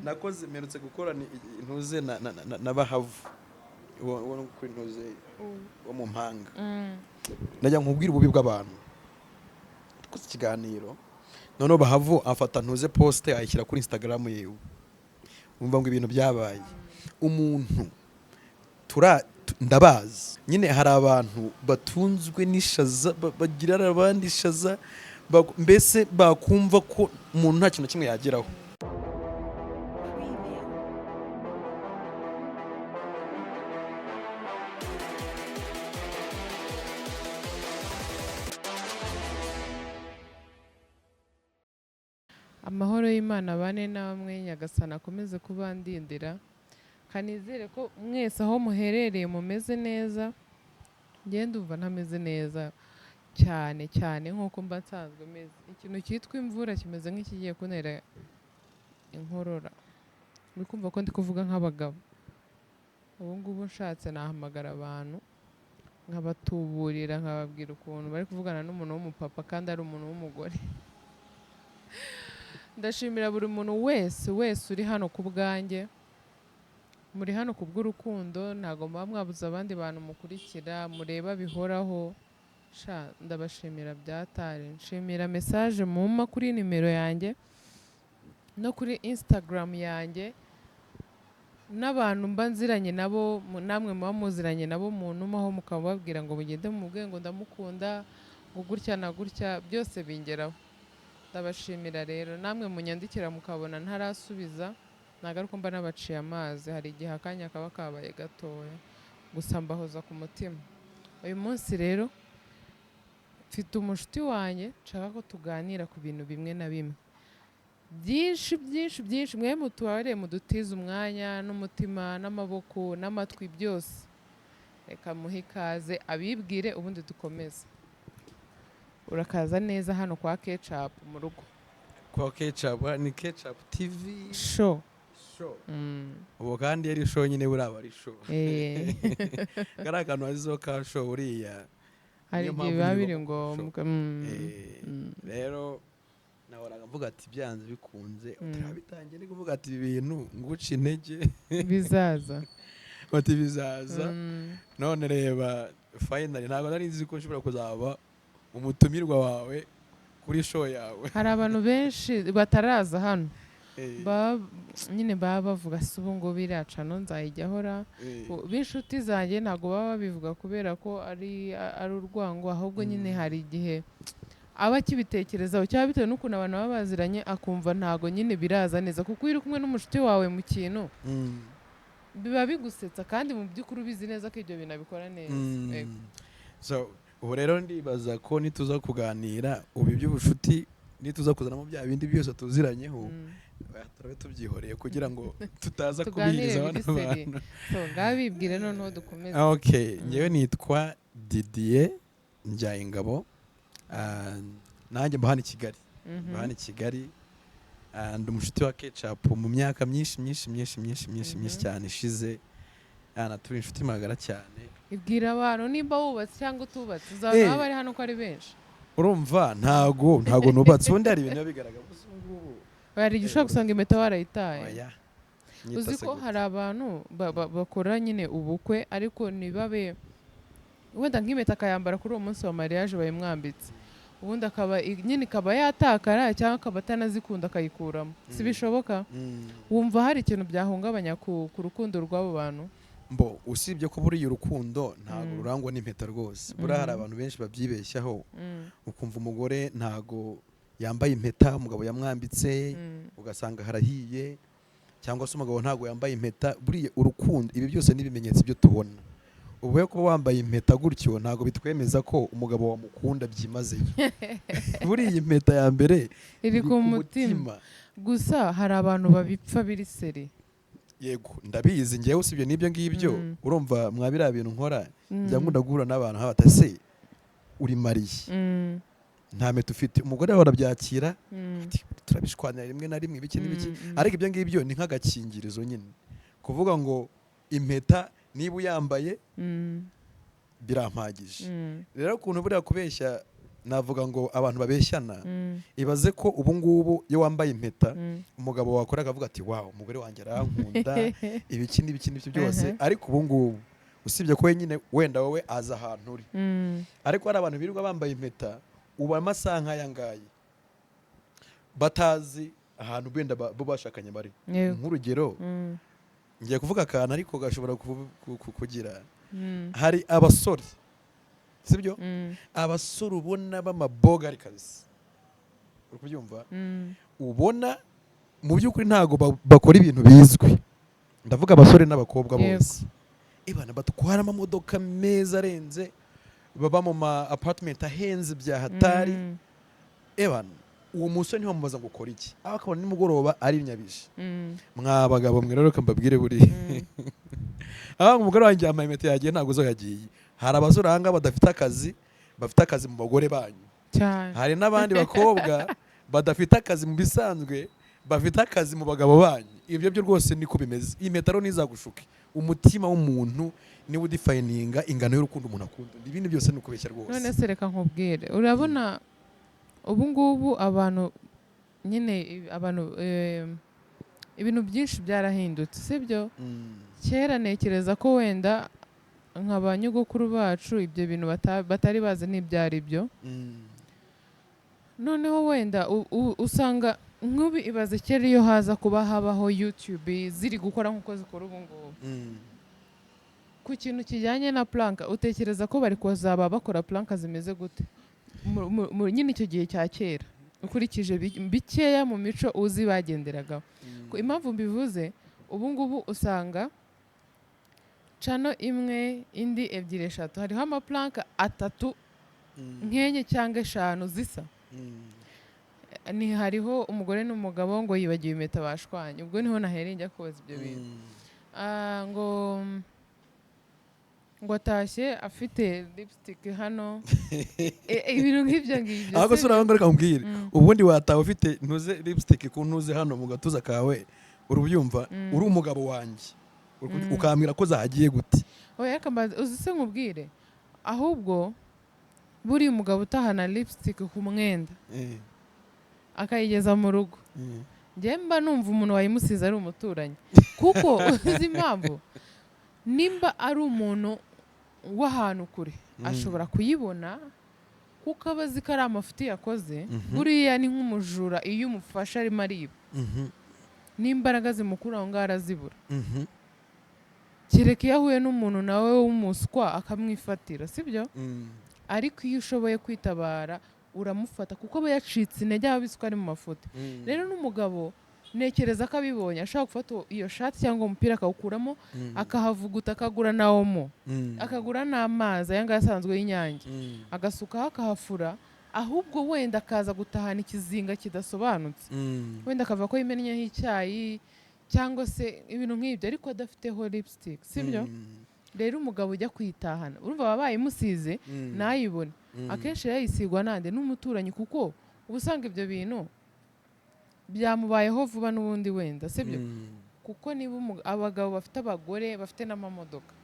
nakoze merutse gukora intuze na bahavu wo kuri intuze wo mu mpanga najya nkubwira ububi bw'abantu tukoze ikiganiro none bahavu afata ntuze poste ayishyira kuri Instagram yewe umva ngo ibintu byabaye umuntu ndabazi nyine hari abantu batunzwe n'ishaza bagira abandi ishaza mbese bakumva ko umuntu nta kintu kimwe yageraho. Amahoro y'Imana bane namwe Nyagasana akomeze kubandindira kanizere ko mwese aho muherereye mumeze neza ngende umva ntameze neza cyane nkuko mba nsanzwe meze. Ikintu cyitwa imvura kimeze nk'ikigiye kuntera inkorora uri kumva ko ndi kuvuga nk'abagabo. Ubu ngubu nshatse nahamagara abantu nkabatuburira nkababwira ukuntu bari kuvugana n'umuntu w'umupapa kandi ari umuntu w'umugore. Ndashimira buri muntu wese uri hano ku bwanjye, muri hano ku bw'urukundo, ntago muba mwabuze abandi bantu mukurikira mureba bihoraho. Ndabashimira byatare. Nshimira message mumpa kuri nimero yanjye no kuri Instagram yanjye n'abantu mba nziranye nabo, namwe muba muziranye nabo muntumaho mukababwira ngo mugende mubwire ngo ndamukunda ngo gutya na gutya, byose bingeraho. Ndabashimira rero namwe munyandikira mukabona ntarasubiza nagaruko mba nabaciye amazi, hari igihe akanya kaba kabaye gatoya gusa mbahoza ku mutima. Uyu munsi rero mfite umushuti wanjye nshaka ko tuganira ku bintu bimwe na bimwe byinshi mwe mutubareye mudutiza umwanya n'umutima n'amaboko n'amatwi byose. Reka muhe ikaze abibwire ubundi dukomeze. Urakaza neza hano kwa KECAPU mu rugo. Kwa KECAPU ni KECAPU TV show. Ubu kandi yari show nyine buraba ari show. Karakantu azizo ka show uriya. Hari igihe biba biri ngombwa. Rero nahoraga mvuga ati byanze bikunze utarabitangiye ni kuvuga ati ibintu nguca intege bizaza. Bati bizaza. None reba finally ntabwo nari nzi ko nshobora kuzaba umutumirwa wawe kuri show yawe. Hari abantu benshi bataraza hano nyine baba bavuga se ubu ngo biracano nzayijyahora. B'inshuti zanjye ntabwo baba babivuga kubera ko ari urwango, ahubwo nyine hari igihe aba kibitekerezaho cyangwa bitewe n'ukuntu abantu baba baziranye akumva ntabwo nyine biraza neza, kuko uri kumwe n'umushuti wawe mu kintu biba bigusetsa kandi mu by'ukuri ubizi neza ko ibyo bintu abikora neza. So ubu rero ndibaza ko nituza kuganira ubu iby'ubushuti nituza kuzanamo bya bindi byose tuziranyeho turabe tubyihoreye kugira ngo tutaza kubiriza abantu. So ngabibwire noneho dukomeze. Okay, ngewe nitwa Didier Njyayingabo, nanjye mba hano i Kigali, ndi umushuti wa KECAPU mu myaka myinshi cyane ishize, turi inshuti magara cyane. Ibwira abantu nimba wubatse cyangwa utubatse uzaba bari hano ko ari benshi. Urumva ntago nubatse ubundi hari ibintu bigaragara gusa ngubu bari gishaka gusanga impeta warayitaye. Uzi ko hari abantu bakora nyine ubukwe ariko nibabe wenda nk'impeta akayambara kuri uwo munsi wa mariage bayimwambitse, ubundi akaba nyine kaba yatakara cyangwa akaba atanazikunda akayikuramo. Si bishoboka? Wumva hari ikintu byahungabanya ku rukundo rw'abo bantu? Mbo usibye ko buriya urukundo ntago rurangwa n'impeta rwose. Buriya hari abantu benshi babyibeshyaho ukumva umugore ntago yambaye impeta umugabo yamwambitse ugasanga harahiye, cyangwa se umugabo ntago yambaye impeta. Buriya urukundo ibi byose n'ibimenyetso byo tubona. Ubuye ko wambaye impeta gutyo ntago bitwemeza ko umugabo wamukunda byimazeyo. Buriya impeta ya mbere iri ku mutima. Gusa hari abantu babipfa biri seri. Yego ndabizi ngewe usibye n'ibyo ngibyo urumva mwabira bintu nkora njya nkunda guhura n'abantu habatase uri mariye nta mpeta ufite, umugore wawe arabyakira turabishwanira rimwe na rimwe ibiki n'ibiki, ariko ibyo ngibyo ni nk'agakingirizo nyine kuvuga ngo impeta niba uyambaye birampagije. Rero ukuntu buriya kubeshya navuga ngo abantu babeshyana ibaze ko ubu ngubu iyo wambaye impeta umugabo wakora akavuga ati wow umugore wanjye arankunda ibiki n'ibyo byose ariko ubu ngubu usibye ko wenyine wenda wowe aza ahantu uri ariko hari abantu birirwa bambaye impeta ubu amasaha nk'aya ngaya batazi ahantu benda bo bashakanye bari nk'urugero ngiye kuvuga akantu ariko gashobora kugira hari abasore sibyo abasore ubona b'amabogari kabisa uri kubyumva ubona mu by'ukuri ntago bakora ibintu bizwi ndavuga abasore n'abakobwa bose ibana batwara amamodoka meza arenze baba mu ma apartment ahenze bya hatari ebana uwo musore niho mubaza ngo ukora iki akabona nimugoroba ari nyabije mwabagabo mwe rero kambabwire buri umugore wanjye yambaye impeta yagiye ntago zo yagiye hari abasore ahanga badafite akazi bafite akazi mu bagore banyu hari n'abandi bakobwa badafite akazi mu bisanzwe bafite akazi mu bagabo banyu ibyo byo rwose niko bimeze iyi mpeta rero ntizagushuke umutima w'umuntu niwe udifayininga ingano y'urukundo umuntu akunda ibindi byose ni ukubeshya rwose none se reka nkubwire urabona ubu ngubu abantu nyine ibintu byinshi byarahindutse sibyo kera ntekereza ko wenda nka ba nyogokuru bacu ibyo bintu batari bazi n'ibyari byo noneho wenda usanga nk'ubu ibaze kera iyo haza kuba habaho YouTube ziri gukora nk'uko zikora ubu ngubu ku kintu kijyanye na planka utekereza ko bari kuzaba bakora planka zimeze gute nyine icyo gihe cya kera ukurikije bikeya mu mico uzi bagenderagaho impamvu mbivuze ubu ngubu usanga cano imwe indi ebyiri eshatu hariho amaplanka atatu nk'enye cyangwa eshanu zisa ni hariho umugore n'umugabo ngo yibagiwe impeta bashwanye ubwo niho nahereye njya kubaza ibyo bintu ngo atashye afite lipstick hano ibintu nk'ibyo ngibyo ahubwo se urabona reka nkubwire ubundi watawe ufite ntuze lipstick ku ntuze hano mu gatuza kawe urubyumva uri umugabo wanjye ukambwira ko zahagiye gute oya uzi se nkubwire ahubwo buri umugabo utahana lipstick ku mwenda akayigeza mu rugo njye mba numva umuntu wayimusize ari umuturanyi kuko uzi impamvu nimba ari umuntu w'ahantu kure ashobora kuyibona kuko aba azi ko ari amafuti yakoze buriya ni nk'umujura iyo umufasha arimo ariba n'imbaraga zimukura aho ngaho arazibura kereka iyo ahuye n'umuntu nawe w'umuswa akamwifatira sibyo ariko iyo ushoboye kwitabara uramufata kuko aba yacitse intege aba abizi ko ari mu mafoto rero n'umugabo ntekereza ko abibonye ashaka gufata iyo shati cyangwa umupira akawukuramo akahavuguta akagura na omo akagura n'amazi aya ngaya asanzwe y'inyange agasukaho akahafura ahubwo wenda akaza gutahana ikizinga kidasobanutse wenda akava ko yimennyeho icyayi cyangwa se ibintu nk'ibyo ariko adafiteho lipstick sibyo rero umugabo ujya kwitahana urumva baba bayimusize ntayibone akenshi yayisigwa nande n'umuturanyi kuko uba usanga ibyo bintu byamubayeho vuba n'ubundi wenda sibyo kuko niba abagabo bafite abagore bafite n'amamodoka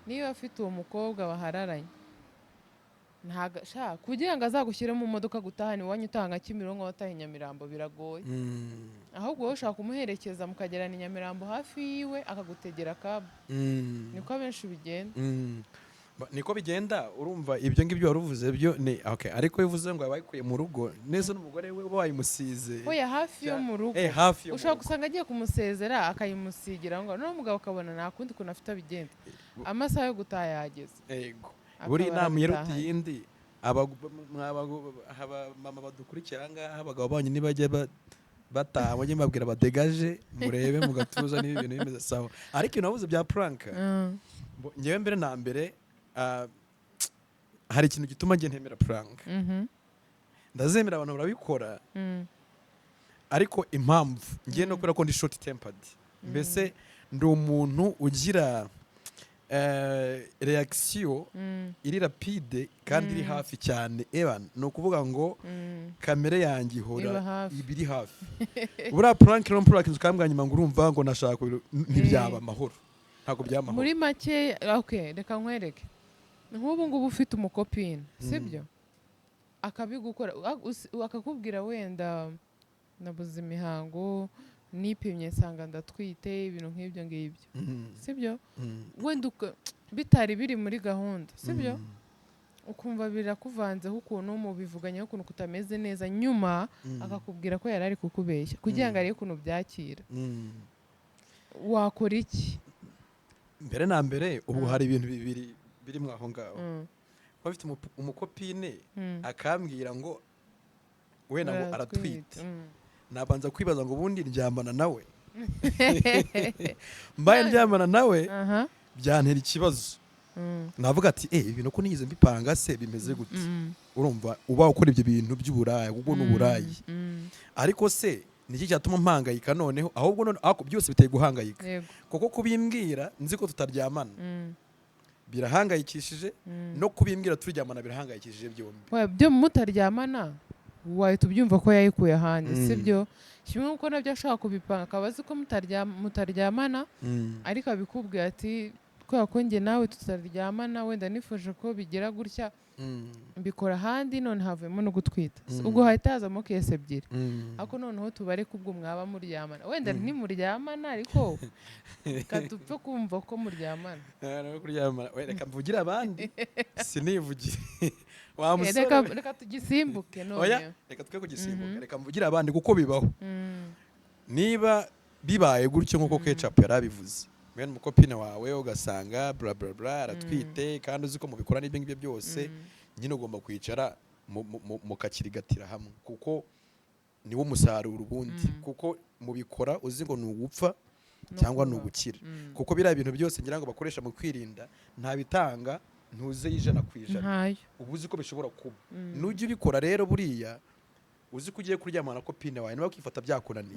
niba afite uwo mukobwa bahararanye kugira ngo azagushyire mu modoka gutahana iwanyu utanga Kimironko wataha Nyamirambo biragoye ahubwo wowe ushaka kumuherekeza mukagerana i Nyamirambo hafi yiwe akagutegera kabu niko abenshi bigenda niko bigenda urumva ibyo ngibyo waruvuze byo ni okay ariko bivuze ngo abayikuye mu rugo neza n'umugore we wayimusize oya hafi yo mu rugo ushaka gusanga agiye kumusezera akayimusigira ngo no mugabo akabona nta kundi kuntu afite abigenda amasaha yo gutaha yageze yego buri inama yeruti yindi mama badukurikira ngaha abagabo banyu nibajye bataha bajye mbabwira badegaje murebe mu gatuza n'ibintu bimeze sawa ariko navuze bya prank ngewe mbere na mbere hari ikintu gituma nge ntemera prank ndazemera abantu barabikora ariko impamvu ngiye no kubera ko ndi short tempered mbese ndi umuntu ugira reaction iri rapide kandi iri hafi cyane ni ukuvuga ngo kamere yanjye ihora ibiri hafi buriya prank ukambwira nyuma ngo urumva ngo nashaka ntibyaba amahoro ntabwo byamahoro muri make okay reka nkwereke nk'ubu ngubu ufite umukopine sibyo akabigukora akakubwira wenda nabuze imihango nipimye nsanga ndatwite ibintu nk'ibyo ngibyo sibyo wenda bitari biri muri gahunda sibyo ukumva birakuvanzeho ukuntu mubivuganyeho ukuntu kutameze neza nyuma akakubwira ko yari ari kukubeshya kugira ngo arebe ukuntu byakira wakora iki? Mbere na mbere ubu hari ibintu bibiri biri mu aho ngaho bafite umukopine akambwira ngo wenda ngo aratwite nabanza kwibaza ngo ubundi ndyamana nawe mbaye ndyamana nawe byantera ikibazo navuga ati ibintu ko nigeze mbipanga se bimeze gute urumva uba ukora ibyo bintu by'uburaya ubwo n'uburayi ariko se niki cyatuma mpangayika noneho ahubwo byose biteye guhangayika kuko kubimbwira nzi ko tutaryamana birahangayikishije no kubimbwira turyamana birahangayikishije byombi byo mutaryamana wahita ubyumva ko yayikuye ahandi sibyo kimwe nk'uko nabyo ashaka kubipanga akaba azi ko mutaryamana ariko abikubwira ati kubera ko njye nawe tutaryamana wenda nifuje ko bigira gutya mbikora ahandi none havuyemo no gutwita ubwo hahita hazamo kese ebyiri ariko noneho tubare kubwo mwaba muryamana wenda ntimuryamana ariko kadupfe kumva ko muryamana reka mvugire abandi sinivugire reka tugisimbuke none reka twe kugisimbuka reka mvugire abandi kuko bibaho niba bibaye gutyo nk'uko KECAPU yarabivuze mwene umukopine wawe ugasanga bla bla bla aratwite kandi uzi ko mubikora n'ibyo ngibyo byose nyine ugomba kwicara mukakirigatira hamwe kuko niwo musaruro ubundi kuko mubikora uzi ngo ni ugupfa cyangwa ni ugukira kuko biriya bintu byose ngira ngo bakoresha mu kwirinda nta bitanga ntuze %1 ubu uzi ko bishobora kuba nujya ubikora rero buriya uzi ko ugiye kuryamana na kopine wawe niba kwifata byakunaniye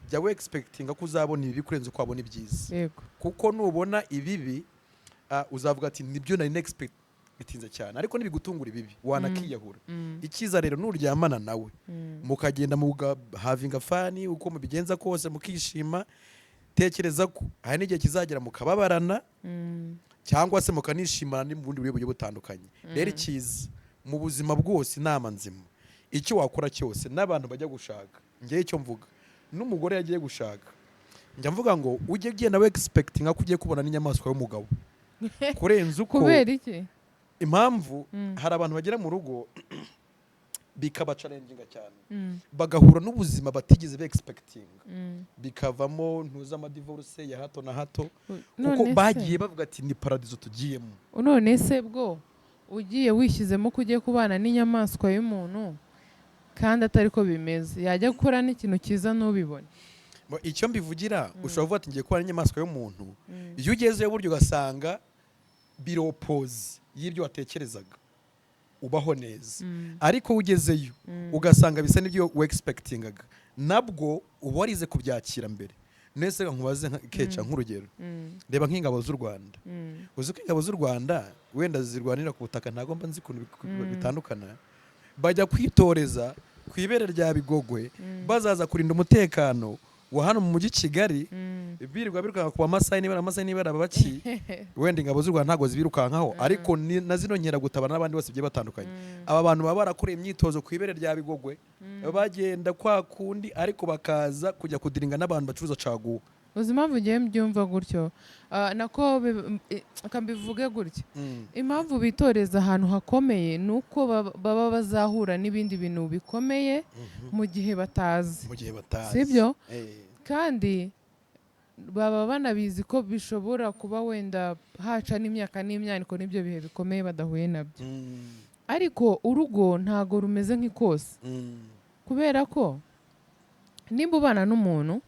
jya we expectinga ko uzabona ibibi kurenza uko wabona ibyiza kuko nubona ibibi uzavuga ati nibyo nari expectinze cyane ariko nibigutungura ibibi wanakiyahura icyiza rero nuryamana nawe mukagenda mugahavinga fani uko mubigenza kose mukishima tekereza ko hari n'igihe kizagera mukababarana cyangwa se mukanishimana n'ubundi buryo butandukanye rero icyiza mu buzima bwose inama nzima icyo wakora cyose n'abantu bajya gushaka ngiye icyo mvuga n'umugore yagiye gushaka njya mvuga ngo ujye genda we expectinga ko ugiye kubona n'inyamaswa y'umugabo kurenza uko kubera iki impamvu hari abantu bagera mu rugo bikaba challenginga cyane bagahura n'ubuzima batigeze be expectinga bikavamo ntuza amadivorce ya hato na hato kuko bagiye bavuga ati ni paradizo tugiyemo none se bwo ugiye wishyizemo ko ugiye kubana n'inyamaswa y'umuntu kandi atari ko bimeze yajya gukora n'ikintu cyiza ntubibone icyo mbivugira ushobora kuvuga ati ngiye kubana n'inyamaswa y'umuntu iyo ugezeyo buryo ugasanga biropoze y'ibyo watekerezaga ubaho neza ariko ugezeyo ugasanga bisa n'ibyo we expectingaga nabwo uba warize kubyakira mbere nese nkubaze keca nk'urugero reba nk'ingabo z'u Rwanda uzi ko ingabo z'u Rwanda wenda zirwanira ku butaka ntago mba nzi kuntu bitandukana bajya kwitoreza ku ibere rya Bigogwe bazaza kurinda umutekano wa hano mu mujyi Kigali birirwa birukanka ku amasayi nibara baki wenda ingabo z'u Rwanda ntago zibirukankaho ariko na zino nkera gutabana n'abandi bose bigiye batandukanye aba bantu baba barakoreye imyitozo ku ibere rya Bigogwe bagenda kwa kundi ariko bakaza kujya kudiringa n'abantu bacuruza caguwa Buzima bugiye mbyumva gutyo nako akambivuge gutyo impamvu bitoreza ahantu hakomeye nuko baba bazahura n'ibindi bintu bikomeye mu gihe batazi sibyo kandi baba banabizi ko bishobora kuba wenda haca n'imyaka n'imyaniko n'ibyo bihe bikomeye badahuye nabyo ariko urugo ntago rumeze nk'ikose kubera ko nimba ubana n'umuntu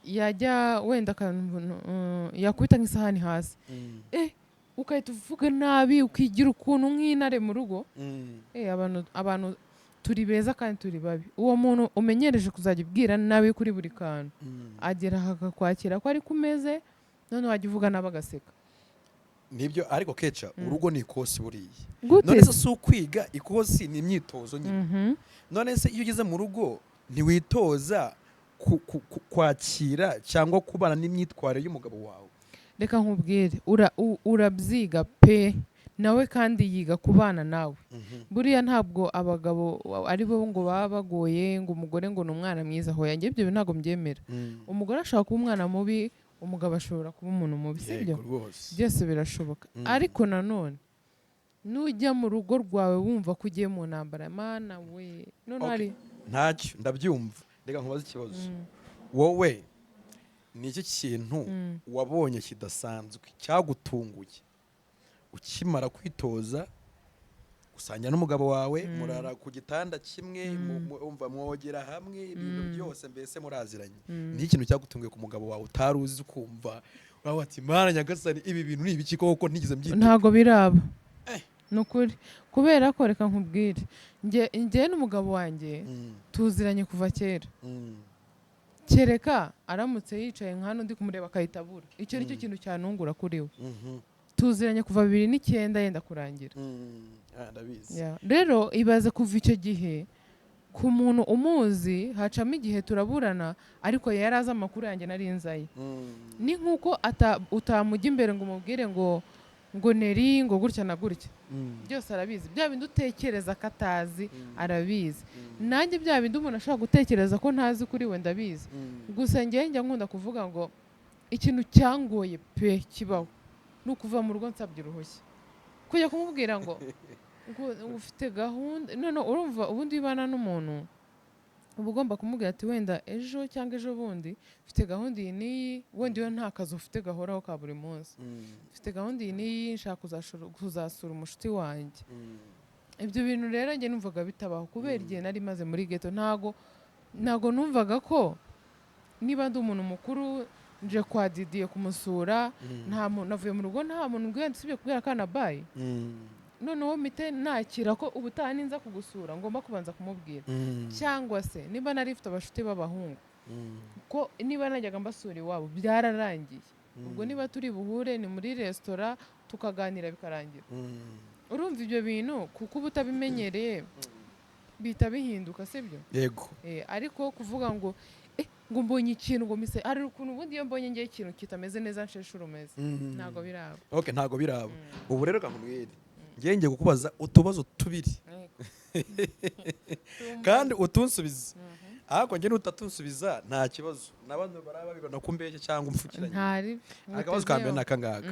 yajya wenda yakubita nk'isahani hasi ukahita uvuga nabi ukigira ukuntu nk'intare mu rugo abantu turi beza kandi turi babi uwo muntu umenyereje kuzajya ubwira nabi kuri buri kantu agera akakwakira ko ari kumeze none wajya uvuga nabi agaseka nibyo ariko keca urugo ni ikosi buriya none se si ukwiga ikosi ni imyitozo nyine none se iyo ugeze mu rugo ntiwitoza kwakira cyangwa kubana n'imyitwarire y'umugabo wawe reka nkubwire urabyiga pe nawe kandi yiga kubana nawe. Buriya ntabwo abagabo ari bo ngo baba bagoye ngo umugore ngo ni umwana mwiza, aho yanjye ibyo ntabwo mbyemera. Umugore ashobora kuba umwana mubi, umugabo ashobora kuba umuntu mubi, sibyo? Byose birashoboka. Ariko nanone nujya mu rugo rwawe wumva ko ugiye mu ntambara, mana we none hari ntacyo ndabyumva. Reka nkubaze ikibazo, wowe ni iki kintu wabonye kidasanzwe cyagutunguye ukimara kwitoza gusangira n'umugabo wawe, murara ku gitanda kimwe, umva mwogera hamwe, ibintu byose mbese muraziranye? Ni ikintu cyagutunguye ku mugabo wawe utari uzi, ukumva uravuga ati mana nyagasani ibi bintu ni ibiki koko ntigeze mbyita? Ntago biraba nukuri, kubera ko reka nkubwire, njye n'umugabo wanjye tuziranye kuva kera. Kereka aramutse yicaye nk'hano ndi kumureba akayitabura, icyo nicyo kintu cyanungura kuri we. Tuziranye kuva 2009 yenda kurangira. Ndabizi. Rero ibaze kuva icyo gihe ku muntu umuzi, hacamo igihe turaburana, ariko yari azi amakuru yanjye nari nzaye. Ni nk'uko utamujya imbere ngo umubwire ngo neri ngo gutya na gutya, byose arabizi. Bya bindi utekereza ko atazi arabizi. Nanjye bya bindi umuntu ashobora gutekereza ko ntazi kuri we ndabizi. Gusa njye nkunda kuvuga ngo ikintu cyangoye pe kibaho ni ukuva mu rugo nsabye uruhushya, kujya kumubwira ngo ufite gahunda. None urumva ubundi wibana n'umuntu uba ugomba kumubwira ati wenda ejo cyangwa ejo bundi ufite gahunda iyi n'iyi, wenda iyo nta kazi ufite gahoraho ka buri munsi, ufite gahunda iyi n'iyi, nshaka kuzasura umushuti wanjye. Ibyo bintu rero njye numvaga bitabaho, kubera igihe nari maze muri ghetto. Ntago numvaga ko niba ndi umuntu mukuru nje kwa Didiye kumusura, nta muntu navuye mu rugo, nta muntu ngwenda usibye kubwira kana bayi. Noneho mite nakira ko ubutaha ninza kugusura ngomba kubanza kumubwira. Cyangwa se niba nari mfite abashuti b'abahungu, ko niba najyaga mbasura iwabo byararangiye, ubwo niba turi buhure ni muri resitora tukaganira bikarangira. Urumva ibyo bintu kuko uba utabimenyereye bihita bihinduka, sibyo? Yego. Ariko kuvuga ngo ngo mbonye ikintu ngo mise ari ukuntu ubundi iyo mbonye ngiye ikintu kitameze neza nsheshe urumeze, ntago biraba. Okay, ntago biraba. Ubu rero kankubwire, ngiye kukubaza utubazo tubiri kandi utunsubiza. Ariko njye n'utatunsubiza nta kibazo, n'abantu baraba bibona ko mbeshye cyangwa umfukiranye. Ntari. Akabazo ka mbere nakangaga,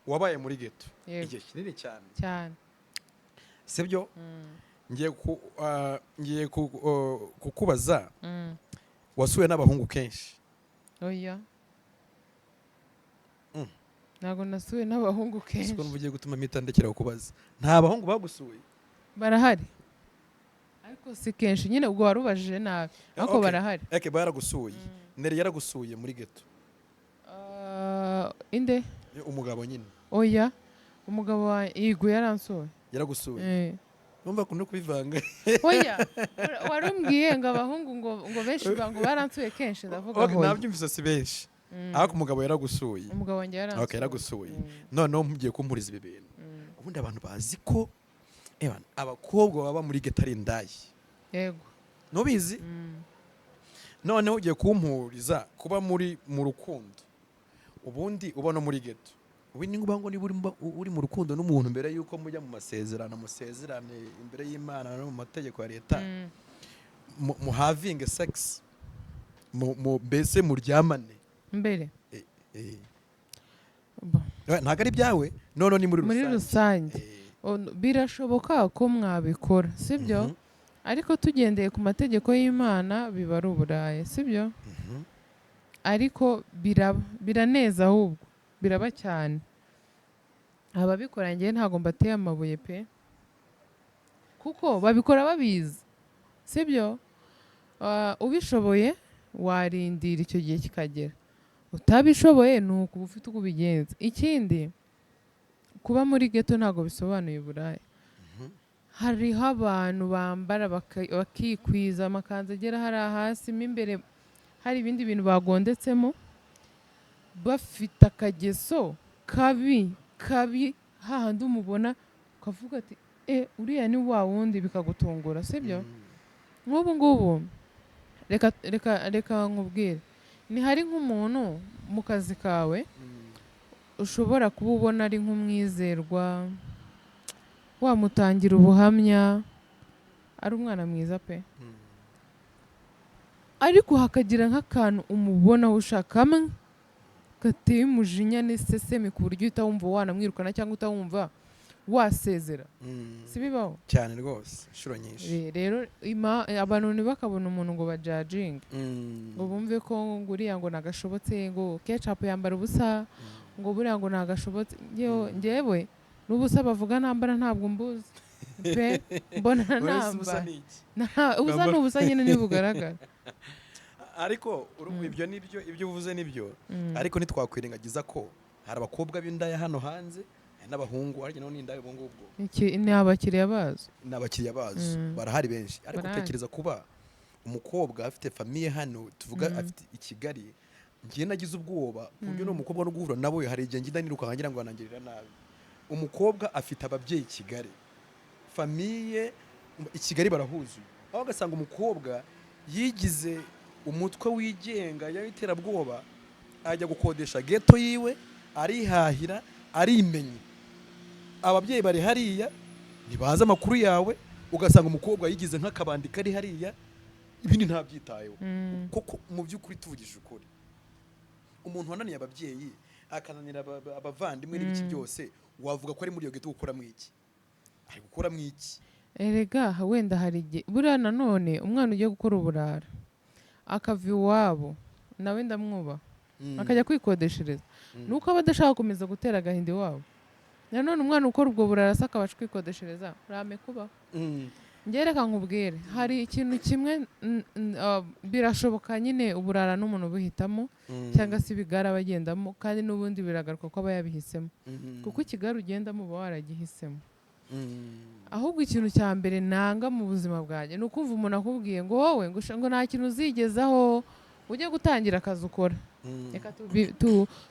wabaye muri ghetto igihe kinini cyane, sibyo? Ngiye kukubaza, wasuye n'abahungu kenshi? Oya, ntago nasuye n'abahungu kenshi. Siko mvugiye gutuma mpita ndekera kukubaza, nta bahungu bagusuye? Barahari, ariko si kenshi nyine, ubwo warubajije nabi, ariko barahari. Baragusuye. Neri yaragusuye muri ghetto? Inde? Umugabo nyine. Oya, umugabo wa Igu yaransuye. Yaragusuye? Numva kuno kubivanga. Oya, warumbwiye ngo abahungu ngo benshi ngo baransuye kenshi, ndavuga hoya. Nabyumvise si benshi. Ariko umugabo yaragusuye. Umugabo wanjye yaransuye. Yaragusuye. Noneho mugiye kumpuriza ibi bintu. Ubundi abantu bazi ko abakobwa baba muri ghetto ari indayi. Yego. Nubizi? Noneho ugiye kumpuriza kuba muri mu rukundo, ubundi ubona muri ghetto. Ubu ni ngubango ni uri mu rukundo n'umuntu mbere yuko mujya mu masezerano, musezerane imbere y'Imana no mu mategeko ya leta, mu having sex, mu bese muryamane mbere. Ntago ari byawe, none ni muri rusange. Birashoboka ko mwabikora, sibyo? Ariko tugendeye ku mategeko y'Imana biba ari uburaye, sibyo? Ariko biraneza, ahubwo biraba cyane. Ababikora ngiye ntago mbateye amabuye pe, kuko babikora babizi, sibyo? Ubishoboye warindira icyo gihe kikagera, utabishoboye nuko uba ufite uko ubigenza. Ikindi, kuba muri ghetto ntago bisobanuye uburaye. Hariho abantu bambara bakikwiza amakanzu agera hariya hasi, mo imbere hari ibindi bintu bagondetsemo, bafite akageso kabi hahandi umubona ukavuga ati uriya ni wa wundi, bikagutungura, sibyo? Nk'ubu ngubu reka nkubwire, ni hari nk'umuntu mu kazi kawe ushobora kuba ubona ari nk'umwizerwa, wamutangira ubuhamya ari umwana mwiza pe, ariko hakagira nk'akantu umubonaho ushaka gateye umujinya n'isesemi ku buryo uhita wumva wanamwirukana cyangwa utawumva wasezera. Si bibaho cyane rwose inshuro nyinshi. Rero abantu ntibakabona umuntu ngo bajajinge, ngo bumve ko nguriya ngo nagashobotse, ngo KECAPU yambara ubusa, ngo buriya ngo nagashobotse. Njyewe n'ubusa bavuga nambara ntabwo mbuzi pe, mbona nambara ubusa n'ubusa nyine ntibugaragara. Ariko ibyo nibyo, ibyo uvuze nibyo, ariko ntitwakwirengagiza ko hari abakobwa b'indaya hano hanze n'abahungu, ariko none indaya ubwo ngubwo ni abakiriya bazo, barahari benshi. Ariko utekereza kuba umukobwa afite famiye hano tuvuga afite i Kigali, ngiye nagize ubwoba ku buryo n'umukobwa no guhura nawe hari igihe ngida niruka nkagira ngo anangirira nabi. Umukobwa afite ababyeyi i Kigali, famiye i Kigali barahuzuye, aho ugasanga umukobwa yigize umutwe wigenga y'iterabwoba, ajya gukodesha ghetto yiwe, arihahira, arimenye. Ababyeyi bari hariya ntibaza amakuru yawe, ugasanga umukobwa yigize nk'akabandi kari hariya, ibindi ntabyitayeho. Koko mu by'ukuri tuvugije ukuri, umuntu wananiye ababyeyi akananira abavandimwe n'ibiki byose, wavuga ko ari muri iyo ghetto gukora mwiki? Ari gukora mwiki? Erega wenda hari igihe buriya nanone umwana ugiye gukora uburara akava iwabo, nawe ndamwubaha, akajya kwikodeshereza, nuko aba adashaka gukomeza gutera agahinda iwabo. Nanone umwana ukora ubwo burara se akabasha kwikodeshereza, rame kubaho. Ngereka nkubwire, hari ikintu kimwe, birashoboka nyine uburara n'umuntu buhitamo cyangwa se ibigara bagendamo, kandi n'ubundi biragaruka ko aba yabihisemo, kuko ikigara ugendamo uba waragihisemo. Ahubwo ikintu cya mbere nanga mu buzima bwanjye ni ukumva umuntu akubwiye ngo wowe ngo nta kintu uzigezaho, ujye gutangira akazi ukora. Reka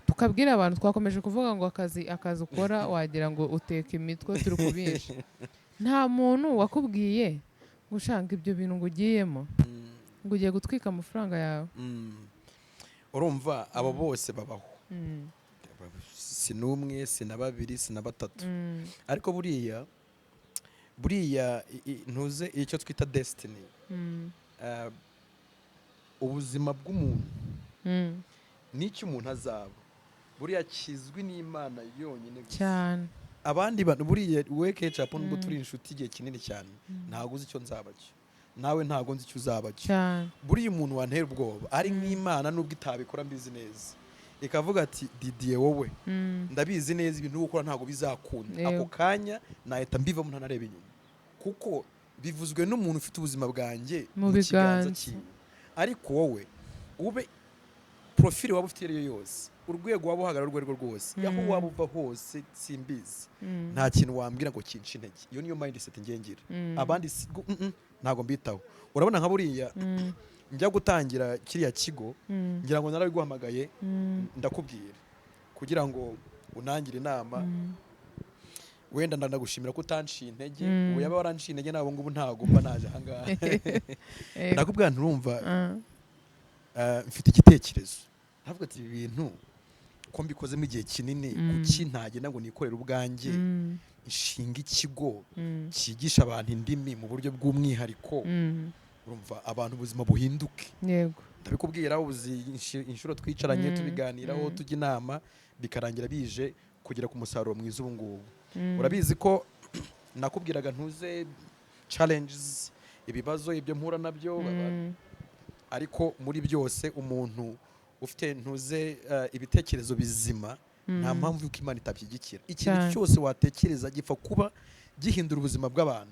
tukabwira abantu, twakomeje kuvuga ngo akazi ukora wagira ngo uteka imitwe turi kubisha. Nta muntu wakubwiye ngo ushanga ibyo bintu ngo ugiyemo ngo ugiye gutwika amafaranga yawe. Urumva abo bose babaho, si n'umwe, si na babiri, si na batatu. Ariko buriya ntuze icyo twita destiny, ubuzima bw'umuntu n'icyo umuntu azaba, buriya kizwi n'Imana yonyine cyane. Abandi bantu buriya we KECAPU nubwo turi inshuti igihe kinini cyane, ntabwo uzi icyo nzaba cyo, nawe ntabwo nzi icyo uzaba cyo. Buriya umuntu wantera ubwoba ari nk'Imana, nubwo itabikora mbizi neza, ikavuga ati Didier wowe ndabizi neza ibintu gukora ntabwo bizakunda, ako kanya nahita mbivamo ntanareba inyuma, kuko bivuzwe n'umuntu ufite ubuzima bwanjye mu kiganza cyiwe. Ariko wowe ube profile waba ufite iyo yose, urwego waba uhagarara urwo rwo rwose, aho waba uva hose simbizi, nta kintu wambwira ngo kinshi intege. Iyo niyo mindset ngengira, abandi ntabwo mbitaho. Urabona nka buriya njya gutangira kiriya kigo, ngira ngo narabiguhamagaye ndakubwira kugira ngo unangire inama, wenda ndanagushimira ko utanciye intege. Ubu yaba waranciye intege nabo ngubu ntago mba naje ahangaha. Ndakubwira nturumva, mfite igitekerezo, ndavuga ati ibi bintu ko mbikozemo igihe kinini, kuki ntagenda ngo nikorere ubwanjye, inshinga ikigo cyigisha abantu indimi mu buryo bw'umwihariko, urumva abantu ubuzima buhinduke. Yego, ndabikubwira uzi inshuro twicaranye tubiganiraho, tujya inama, bikarangira bije kugera ku musaruro mwiza ubu ngubu. Urabizi ko nakubwiraga ntuze challenges, ibibazo ibyo mpura nabyo, ariko muri byose umuntu ufite ntuze ibitekerezo bizima, nta mpamvu yuko Imana itabyigikira. Ikintu cyose watekereza gipfa kuba gihindura ubuzima bw'abantu,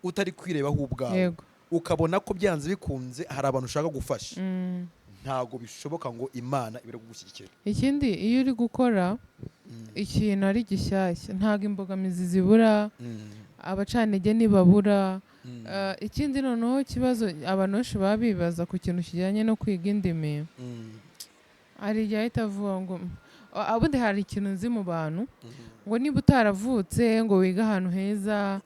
utari kwirebaho ubwawe, ukabona ko byanze bikunze hari abantu ushaka gufasha, ntago bishoboka ngo Imana ibere kugushyigikira. Ikindi, iyo uri gukora ikintu ari gishyashya, ntago imbogamizi zibura, abacantege ntibabura. Ikindi noneho ikibazo abantu benshi baba bibaza ku kintu kijyanye no kwiga indimi, hari igihe ahita avuga ngo ubundi hari ikintu nzi mu bantu, ngo niba utaravutse ngo wiga ahantu heza,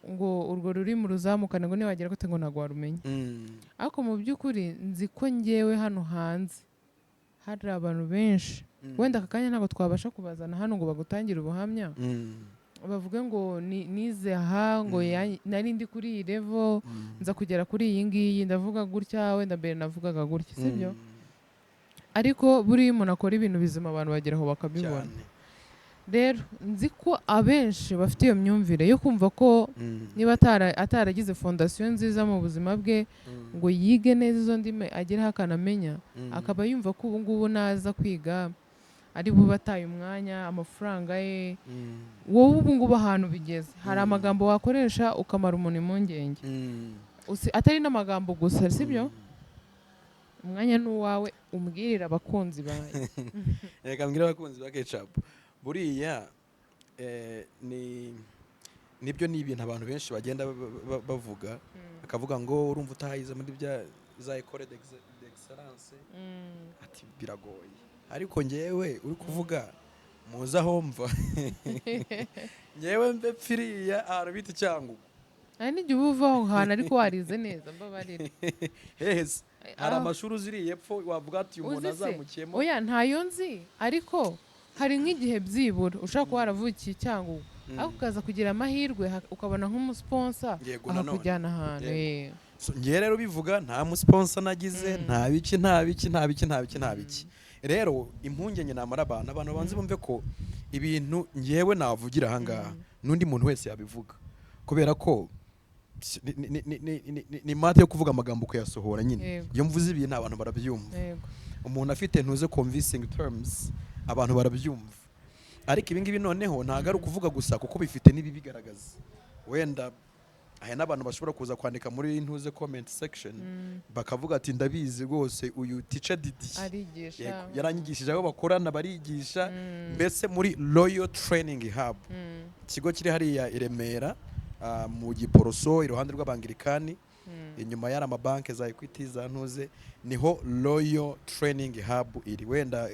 ngo urwo rurimi ruzamukane, ngo niwagera gute ngo ntabwo warumenya. Ariko mu by'ukuri nzi ko ngewe hano hanze hari abantu benshi, wenda aka kanya ntabwo twabasha kubazana hano ngo bagutangire ubuhamya, bavuge ngo nize aha ngo nari ndi kuri iyi level nza kugera kuri iyi ngiyi ndavuga gutya wenda mbere navugaga gutya sibyo ariko buri umuntu akora ibintu bizima abantu bageraho bakabibona rero nzi ko abenshi bafite iyo myumvire yo kumva ko niba ataragize fondasiyo nziza mu buzima bwe ngo yige neza izo ndimi ageraho akanamenya akaba yumva ko ubu ngubu naza kwiga ari bube ataye umwanya amafaranga ye wowe ubu ngubu ahantu bigeze hari amagambo wakoresha ukamara umuntu impungenge atari n'amagambo gusa sibyo umwanya n'uwawe umbwirira abakunzi bawe reka mbwira abakunzi ba KECAPU buriya nibyo ni ibintu abantu benshi bagenda bavuga bakavuga ngo urumva utahize muri za école d'excellence ati biragoye ariko ngewe uri kuvuga muze aho mva ngewe mbe pfiriya ahantu bita cyangwa ari n'igihe uba uva aho hantu ariko warize neza mbabarira heza hari amashuri uziriye epfo wavuga ati umuntu azamukiyemo oya ntayo nzi ariko hari nk'igihe byibura ushaka kuba waravukiye cyangwa ariko ukaza kugira amahirwe ukabona nk'umusponsa akakujyana ahantu ngewe rero bivuga nta musponsa nagize nta biki rero impungenge namara abantu banze bumve ko ibintu ngewe navugira ahangaha n'undi muntu wese yabivuga kubera ko ni mate yo kuvuga amagambo kuyasohora nyine iyo mvuze ibintu abantu barabyumva umuntu afite ntuze convincing terms abantu barabyumva ariko ibi ngibi noneho ntago ari ukuvuga gusa kuko bifite n'ibibigaragaza wenda aya n'abantu bashobora kuza kwandika muri ntuze comment section bakavuga ati ndabizi rwose uyu teacher Didi yaranyigishije aho bakorana barigisha mbese muri Royal Training Hub ikigo kiri hariya i Remera mu Giporoso iruhande rw'abangirikani inyuma y'ara amabanke za Equity za ntuze niho Royal Training Hub iri wenda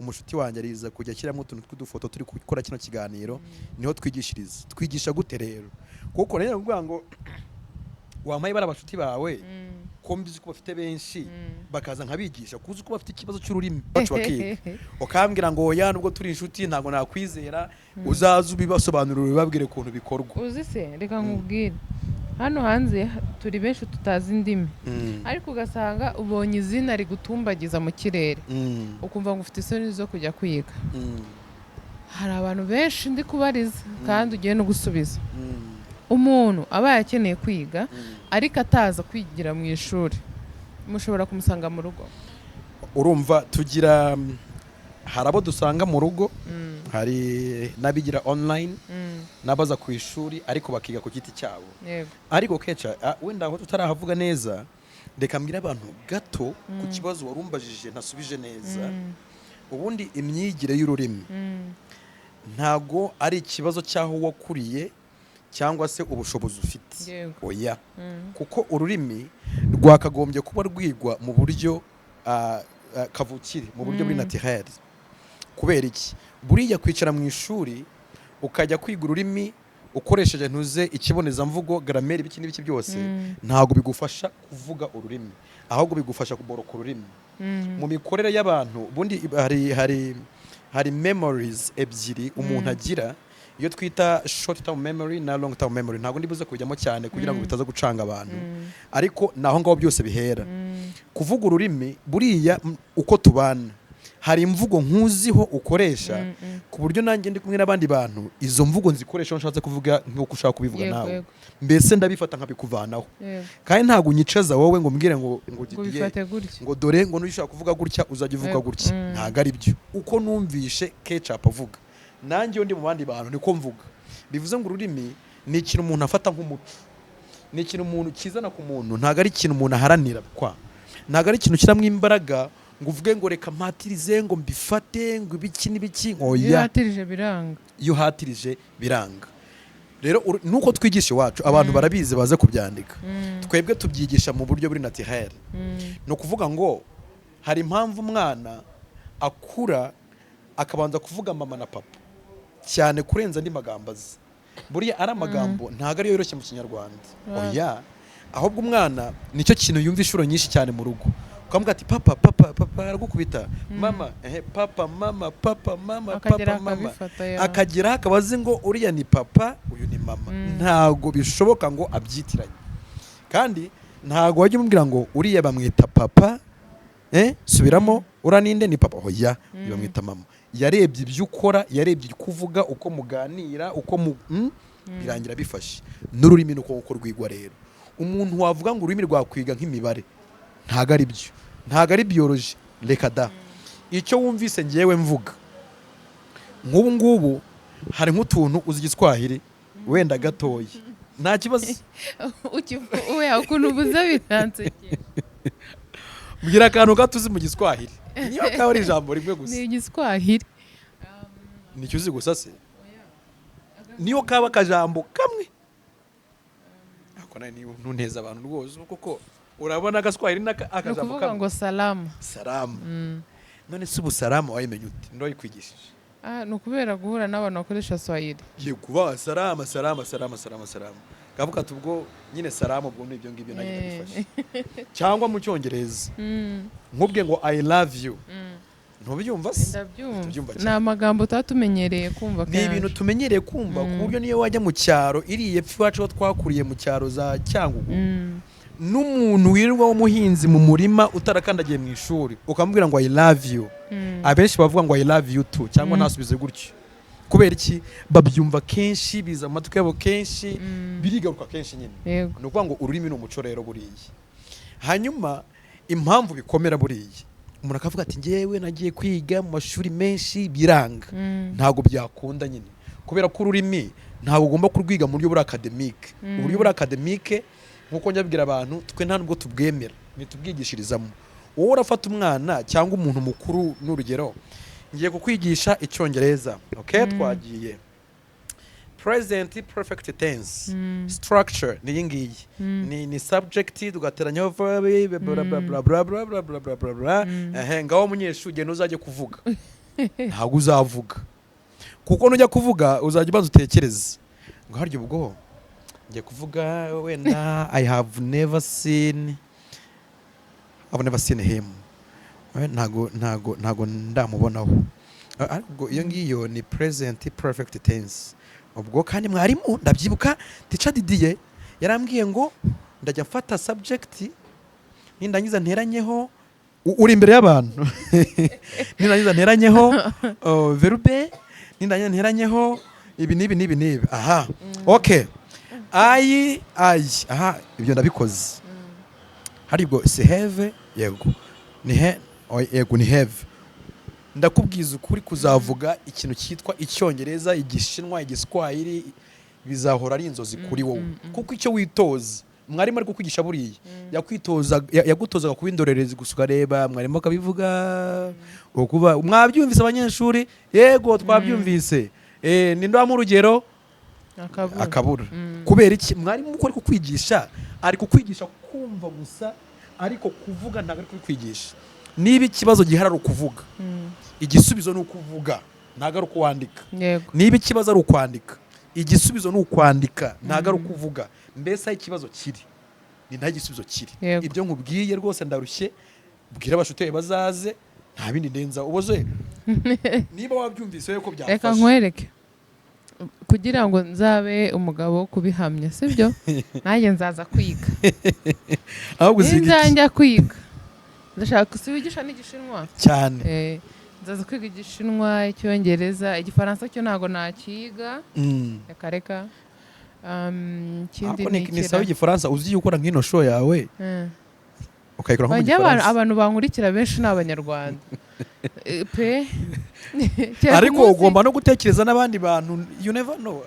umushuti wanjye ariza kujya kiramo utuntu tw'udufoto turi gukora kino kiganiro niho twigishiriza twigisha gute rero kuko rero nguvuga ngo wamaye bara abashuti bawe ko mbizi ko bafite benshi bakaza nkabigisha kuzi ko bafite ikibazo cy'ururimi bacu bakiga ukambwira ngo oya nubwo turi inshuti ntago nakwizera uzaza ubibasobanurira ubabwire ukuntu bikorwa uzi se reka nkubwire hano hanze turi benshi tutazi indimi ariko ugasanga ubonye izina rigutumbagiza mu kirere ukumva ngo ufite isoni zo kujya kwiga hari abantu benshi ndi kubariza kandi ugiye no gusubiza umuntu aba yakeneye kwiga ariko ataza kwigira mu ishuri mushobora kumusanga mu rugo urumva tugira hari abo dusanga mu rugo hari n'abigira online n'abaza ku ishuri ariko bakiga ku giti cyabo ariko keca wenda aho tutarahavuga neza reka mbwira abantu gato ku kibazo warumbajije ntasubije neza ubundi imyigire y'ururimi ntago ari ikibazo cyaho wakuriye cyangwa se ubushobozi ufite oya kuko ururimi rwakagombye kuba rwigwa mu buryo kavukire mu buryo buri naturel kubera iki buriya kwicara mu ishuri ukajya kwiga ururimi ukoresheje ntuze ikibonezamvugo grammaire biki n'ibiki byose ntago bigufasha kuvuga ururimi ahubwo bigufasha kuboroka ururimi mu mikorere y'abantu bundi hari memories ebyiri umuntu agira iyo twita short term memory na long term memory ntago ndibuze kujyamo cyane kugira ngo bitaza gucanga abantu ariko naho ngaho byose bihera kuvuga ururimi buriya uko tubana hari imvugo nkuziho ukoresha ku buryo nanjye ndi kumwe n'abandi bantu izo mvugo nzikoresha nshatse kuvuga nk'uko ushaka kubivuga nawe mbese ndabifata nkabikuvanaho kandi ntago unyicaza wowe ngo mbwire ngo ngo dore ngo nushaka kuvuga gutya uzajya uvuga gutya ntago ari byo uko numvishe KECAPU avuga nanjye ndi mu bandi bantu niko mvuga bivuze ngo ururimi ni ikintu umuntu afata nk'umuco ni ikintu umuntu kizana ku muntu ntago ari ikintu umuntu aharanira kwa ntago ari ikintu kiramwe imbaraga ngo uvuge ngo reka mpatirize ngo mbifate ngo ibiki n'ibiki oya iyo hatirije biranga rero nuko twigisha iwacu abantu barabizi baze kubyandika twebwe tubyigisha mu buryo buri naturel no kuvuga ngo hari impamvu umwana akura akabanza kuvuga mama na papa cyane kurenza andi magambo azi buriya ari amagambo ntago ari yoroshye mu kinyarwanda oya ahubwo umwana nicyo kintu yumva inshuro nyinshi cyane mu rugo ukamuga ati papa aragukubita mama papa mama akagira akabazi ngo uriya ni papa uyu ni mama. Ntago bishoboka ngo abyitiranye, kandi ntago wajya umubwira ngo uriya bamwita papa subiramo uraninde ni papa hoya bamwita mama. Yarebye ibyo ukora, yarebye uko uvuga, uko muganira, uko birangira bifashe. N'ururimi nuko uko rwigwa rero. Umuntu wavuga ngo ururimi rwakwiga nk'imibare ntago ari byo, ntago ari biology, reka da. Icyo wumvise ngewe mvuga nk'ubu ngubu hari nk'utuntu uzi Igiswahili wenda gatoya nta kibazo oya ukuntu buza bitanze mbwira akantu gatuzi mu Giswahili niyo kawe ari ijambo rimwe gusa. Ni Igiswahili nicyo uzi gusa se niyo kaba akajambo kamwe ako nani ntuneza abantu rwose kuko urabona agaswahili n'akajambo kamwe ngo salama none se ubu salama wayimenye ute ndoyikwigishije? Nukubera guhura n'abantu bakoresha Swahili. Ye kuba salama kavuga tubwo nyine salama ubwo n'ibyo ngibyo nanjye nabifashe. Cyangwa mu Cyongereza nkubwe ngo I love you ntubyumva se? Ndabyumva. Ni amagambo tutatumenyereye kumva kandi. Ni ibintu tumenyereye kumva ku buryo niyo wajya mu cyaro iri yepfo iwacu twakuriye mu cyaro za cyangwa n'umuntu wirirwa w'umuhinzi mu murima utarakandagiye mu ishuri ukamubwira ngo I love you abenshi bavuga ngo I love you too cyangwa ntasubize gutyo. Kubera iki? Babyumva kenshi, biza mu matwi yabo kenshi, birigaruka kenshi nyine. Ni ukuvuga ngo ururimi ni umuco rero buriye. Hanyuma impamvu bikomera buriye umuntu akavuga ati ngewe nagiye kwiga mu mashuri menshi biranga ntago byakunda nyine, kubera ko ururimi ntago ugomba kurwiga mu buryo buri academique. Uburyo buri academique nkuko njabwira abantu twe nta nubwo tubwemera nitubwigishirizamo. Wowe urafata umwana cyangwa umuntu mukuru n'urugero ngiye kukwigisha Icyongereza, okay? Twagiye present perfect tense structure ni ngiyi ni subject tugateranyaho verb bla bla bla bla bla bla bla bla bla bla ngaho umunyeshuri ugenda uzajye kuvuga ntabwo uzavuga kuko nujya kuvuga uzajya ubanza utekereze ngo haryo ubwo ngiye kuvuga wenda I have never seen him ntago ndamubonaho. Ariko iyo ngiyo ni present perfect tense. Ubwo kandi mwarimu ndabyibuka teacher Didier yarambwiye ngo ndajya mfata subject nindangiza nteranyeho uri imbere y'abantu nindangiza nteranyeho verbe nindangiza nteranyeho ibi nibi aha okay ibyo ndabikoze. Haribwo se have yego ni have. Ndakubwiza ukuri kuzavuga ikintu cyitwa Icyongereza, Igishinwa, Igiswahili bizahora ari inzozi kuri wowe kuko icyo witoza mwarimu ari kukwigisha buriye yagutozaga kuba indorerezi gusa ukareba mwarimu akabivuga ukuba mwabyumvise abanyeshuri yego twabyumvise ni ndamu urugero akabura. Kubera iki? Mwarimu uko ari kukwigisha ari kukwigisha kumva gusa ariko kuvuga ntabwo ari kukwigisha. Niba ikibazo giharara ukuvuga igisubizo ni ukuvuga ntabwo ari ukwandika. Niba ikibazo ari ukwandika igisubizo ni ukwandika ntabwo ari ukuvuga. Mbese ikibazo kiri ni nta gisubizo kiri. Ibyo nkubwiye rwose ndarushye bwira abashuti bazaze nta bindi ndenza uboze niba wabyumvise yuko byafasha. Reka nkwereke kugira ngo nzabe umugabo kubihamya sibyo nanjye nzaza kwiga ahubwo nzajya kwiga ndashaka kusibigisha n'Igishinwa cyane nzaza kwiga Igishinwa, Icyongereza, Igifaransa cyo ntago nakiga reka kindi ni sawa. Igifaransa uzi gukora nk'ino show yawe ukayikora nko mu Gifaransa. Abantu bankurikira benshi ni Abanyarwanda pe ariko ugomba no gutekereza n'abandi bantu, you never know.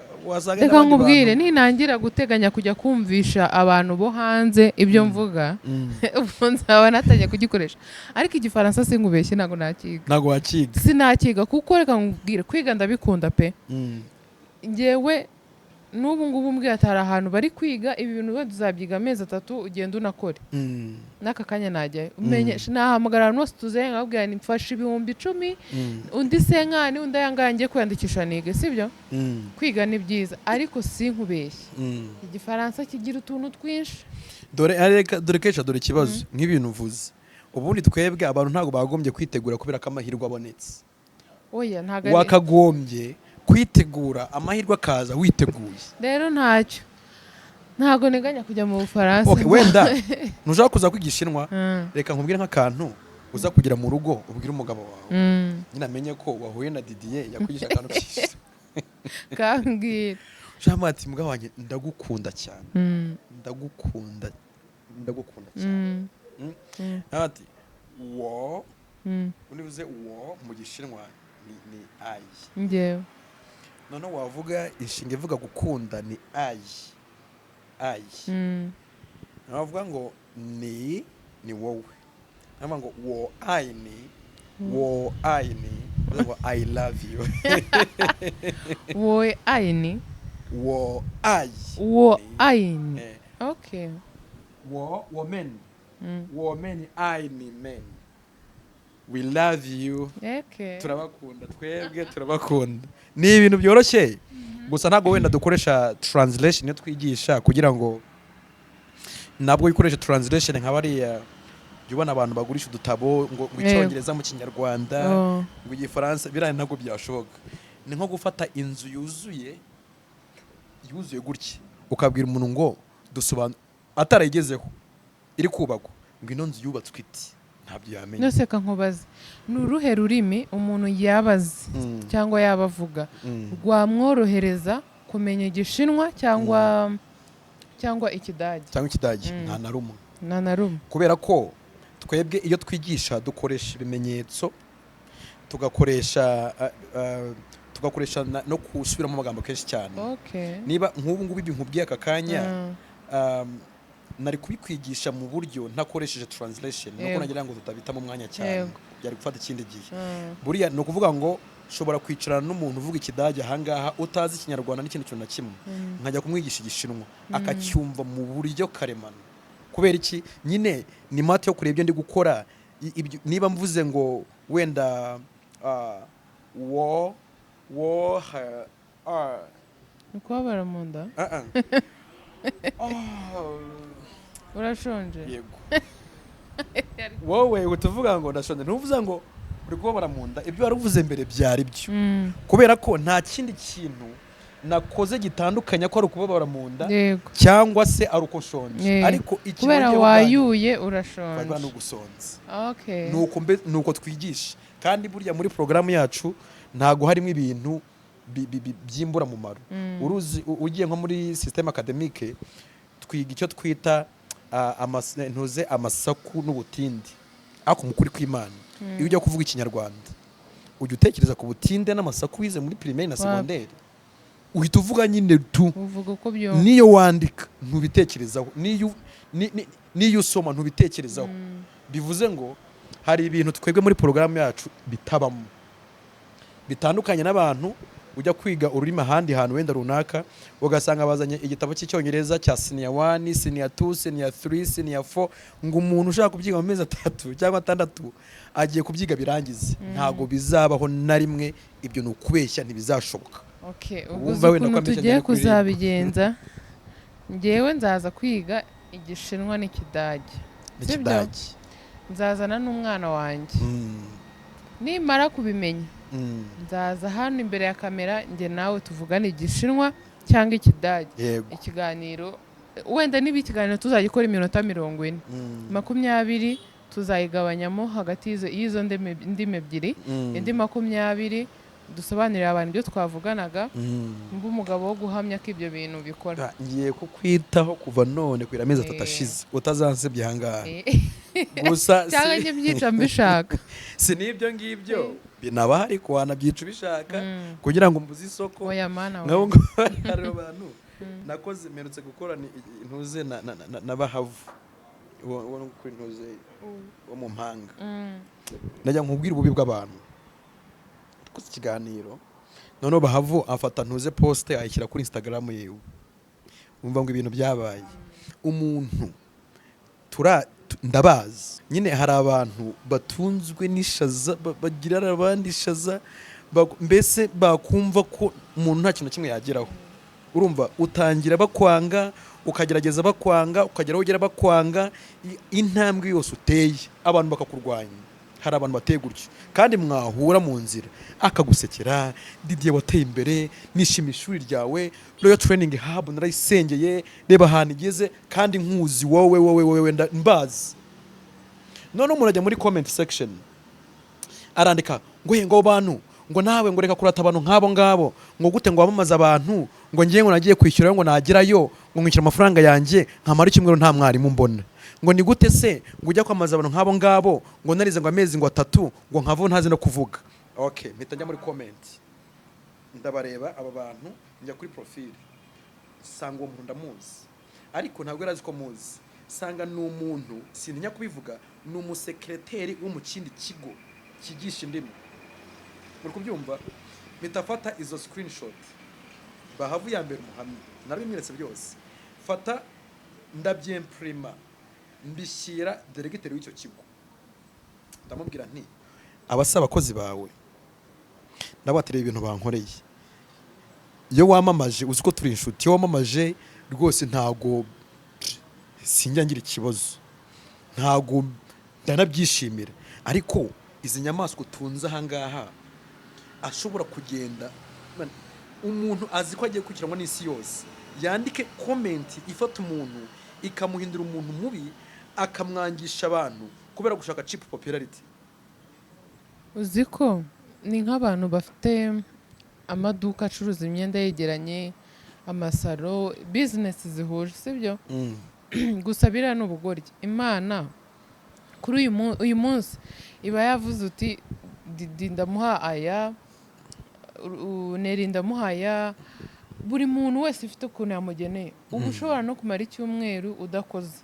Reka nkubwire ninangira guteganya kujya kumvisha abantu bo hanze ibyo mvuga ubwo nzaba natangiye kugikoresha. Ariko Igifaransa sinkubeshye ntago nakiga. Ntago wakiga? Sinakiga kuko reka nkubwire kwiga ndabikunda pe. Ngewe n'ubu ngubu mbwira atari ahantu bari kwiga ibi bintu we tuzabyiga amezi 3 ugenda unakore n'aka kanya najya umenye nahamagara nose tuzenga abwira ni mfasha 10,000 undi senkani undi yangangiye kwandikisha nige sibyo. Kwiga ni byiza ariko sinkubeshye Igifaransa kigira utuntu twinshi. Dore kesha dore kibazo nk'ibintu uvuze ubundi twebwe abantu ntabwo bagombye kwitegura kubera ko amahirwe abonetse. Oya ntago wakagombye kwitegura amahirwe akaza witeguye. Rero ntacyo ntago neganya kujya mu Bufaransa. Okay, wenda nushaka kuza kwigishinwa reka nkubwire nk'akantu uza kugira mu rugo ubwire umugabo wawe nyina amenye ko wahuye na Didier yakwigisha akantu kishi kambwira shama ati mugabo wanjye ndagukunda cyane ndagukunda cyane ati wo univuze wo mu gishinwa ni ai ngewe none wavuga inshinga ivuga gukunda ni ai navuga ngo ni wowe nama ngo wo ai ni I love you wo ai ni okay women I ni men we love you okay turabakunda twebwe turabakunda ni ibintu byoroshye gusa ntabwo wenda dukoresha translation yo twigisha kugira ngo nabwo ikoresha translation nka bariya ubona abantu bagurisha udutabo ngo icyongereza mu kinyarwanda ngo igifaransa birane ntabwo byashoboka. Ni nko gufata inzu yuzuye gutya ukabwira umuntu ngo dusobanura atarayigezeho iri kubakwa ngo ino nzu yubatswe iti ntabyo yamenye. Nose kankubaza ni uruhe rurimi umuntu yabazi cyangwa yabavuga rwamworohereza kumenya igishinwa cyangwa ikidage nta na rumwe kubera ko twebwe iyo twigisha dukoresha ibimenyetso tugakoresha no kusubiramo amagambo kenshi cyane. Niba nk'ubu ngubu ibyo nkubwiye aka kanya nari kubikwigisha mu buryo ntakoresheje translation nuko nagira ngo tutabita mu mwanya cyane byari gufata ikindi gihe. Buriya no kuvuga ngo shobora kwicarana n'umuntu uvuga ikidage ahangaha utazi ikinyarwanda n'ikindi kintu na kimwe nkajya kumwigisha igishinwa akacyumva mu buryo karemano. Kubera iki nyine ni mate yo kurebye ndi gukora niba mvuze ngo wenda uko baramunda urashonje yego wowe utuvuga ngo ndashonje ntuvuza ngo uri kubabara mu nda ibyo waruvuze mbere byari byo kubera ko nta kindi kintu nakoze gitandukanye ko ari ukubabara mu nda cyangwa se ari uko nshonje ariko kubera wayuye urashonje baba n'ugusonza okay nuko twigisha kandi burya muri programu yacu ntago harimo ibintu byimbura mu maro uruzi ugiye nko muri system academique twiga icyo twita amasaku n'ubutinde ako mukuri kw'Imana iyo ujya kuvuga ikinyarwanda ujya utekereza ku butinde n'amasaku wize muri primaire na secondaire uhita uvuga nyine niyo wandika ntubitekerezaho niyo usoma ntubitekerezaho bivuze ngo hari ibintu twebwe muri programu yacu bitabamo bitandukanye n'abantu ujya kwiga ururimi ahandi hantu wenda runaka ugasanga bazanye igitabo cy'icyongereza cya senior 1 senior 2 senior 3 senior 4 ngo umuntu ushaka kubyiga mu mezi 3 cyangwa 6 agiye kubyiga birangize ntago bizabaho na rimwe ibyo ni ukubeshya ntibizashoboka. Okay ukuntu tugiye kuzabigenza ngewe nzaza kwiga igishinwa n'ikidage nzazana n'umwana wanjye nimara kubimenya nzaza hano imbere ya kamera nge nawe tuvugane igishinwa cyangwa ikidage ikiganiro wenda niba ikiganiro tuzagikora iminota 40 20 tuzayigabanyamo hagati y'izo ndimi ebyiri indi 20 dusobanurira abantu ibyo twavuganaga mba umugabo wo guhamya ko ibyo bintu bikora. Ngiye kukwitaho kuva none kwira amezi 3 ashize utazansebye ahangaha gusa cyangwa njye byica mbishaka si nibyo ngibyo binaba hari kwana byica bishaka kugira ngo mbuze isoko oya mana ngabo ngo hari abantu nakoze merutse gukora intuze na bahavu wono kuri intuze wo mu mpanga najya nkubwira ububi bw'abantu kuko ikiganiro none bahavu afata ntuze poste ayishyira kuri Instagram yewe umva ngo ibintu byabaye umuntu ndabazi nyine hari abantu batunzwe n'ishaza bagira abandi ishaza mbese bakumva ko umuntu nta kintu kimwe yageraho urumva utangira bakwanga ukagerageza bakwanga, ukagera aho ugera bakwanga, intambwe yose uteye abantu bakakurwanya. Hari abantu bateye gutyo kandi mwahura mu nzira akagusekera, Didier wateye imbere, nishimiye ishuri ryawe, Royal Training Hub narayisengeye, reba ahantu igeze kandi nkuzi wowe mbazi. None umuntu ajya muri comment section arandika ngo bantu ngo nawe ngo reka kurata abantu nk'abo ngabo, ngo gute ngo wamamaza abantu, ngo ngiye ngo nagiye kwishyura ngo nagerayo ngo nkwishyura amafaranga yanjye nkamara icyumweru nta mwarimu mbona, ngo ni gute se ngo ujya kwamaza abantu nk'abo ngabo, ngo narize ngo amezi ngo 3 ngo nkavo ntazi no kuvuga. Okay, mpita njya muri comment ndabareba aba bantu, njya kuri profile sanga uwo muntu ndamuzi, ariko ntabwo yarazi ko muzi, sanga ni umuntu sintinya kubivuga, ni umusekreteri wo mu kindi kigo kigisha indimi. Muri kubyumva bitafata izo screenshot bahavu ya mbere umuhamya nabimweretse byose, fata ndabyimprima mbishyira delegiteri w'icyo kigo, ndamubwira nti abasaba abakozi bawe nabatereye ibintu bankoreye, iyo wamamaje uzi ko turi inshuti, iyo wamamaje rwose ntago sinjya ngira ikibazo, ntago ndanabyishimira, ariko izi nyamaswa utunze ahangaha ashobora kugenda umuntu azi ko agiye kwikiranwa n'isi yose, yandike comment ifata umuntu ikamuhindura umuntu mubi, akamwangisha abantu kubera gushaka cheap popularity. Uzi ko ni nk'abantu bafite amaduka acuruza imyenda yegeranye, amasaro, business zihuje, sibyo? Gusa biriya ni ubugoryi. Imana kuri uyu munsi iba yavuze uti ndamuha aya, ndamuha aya, buri muntu wese ufite ukuntu yamugeneye. Ubu ushobora no kumara icyumweru udakoze,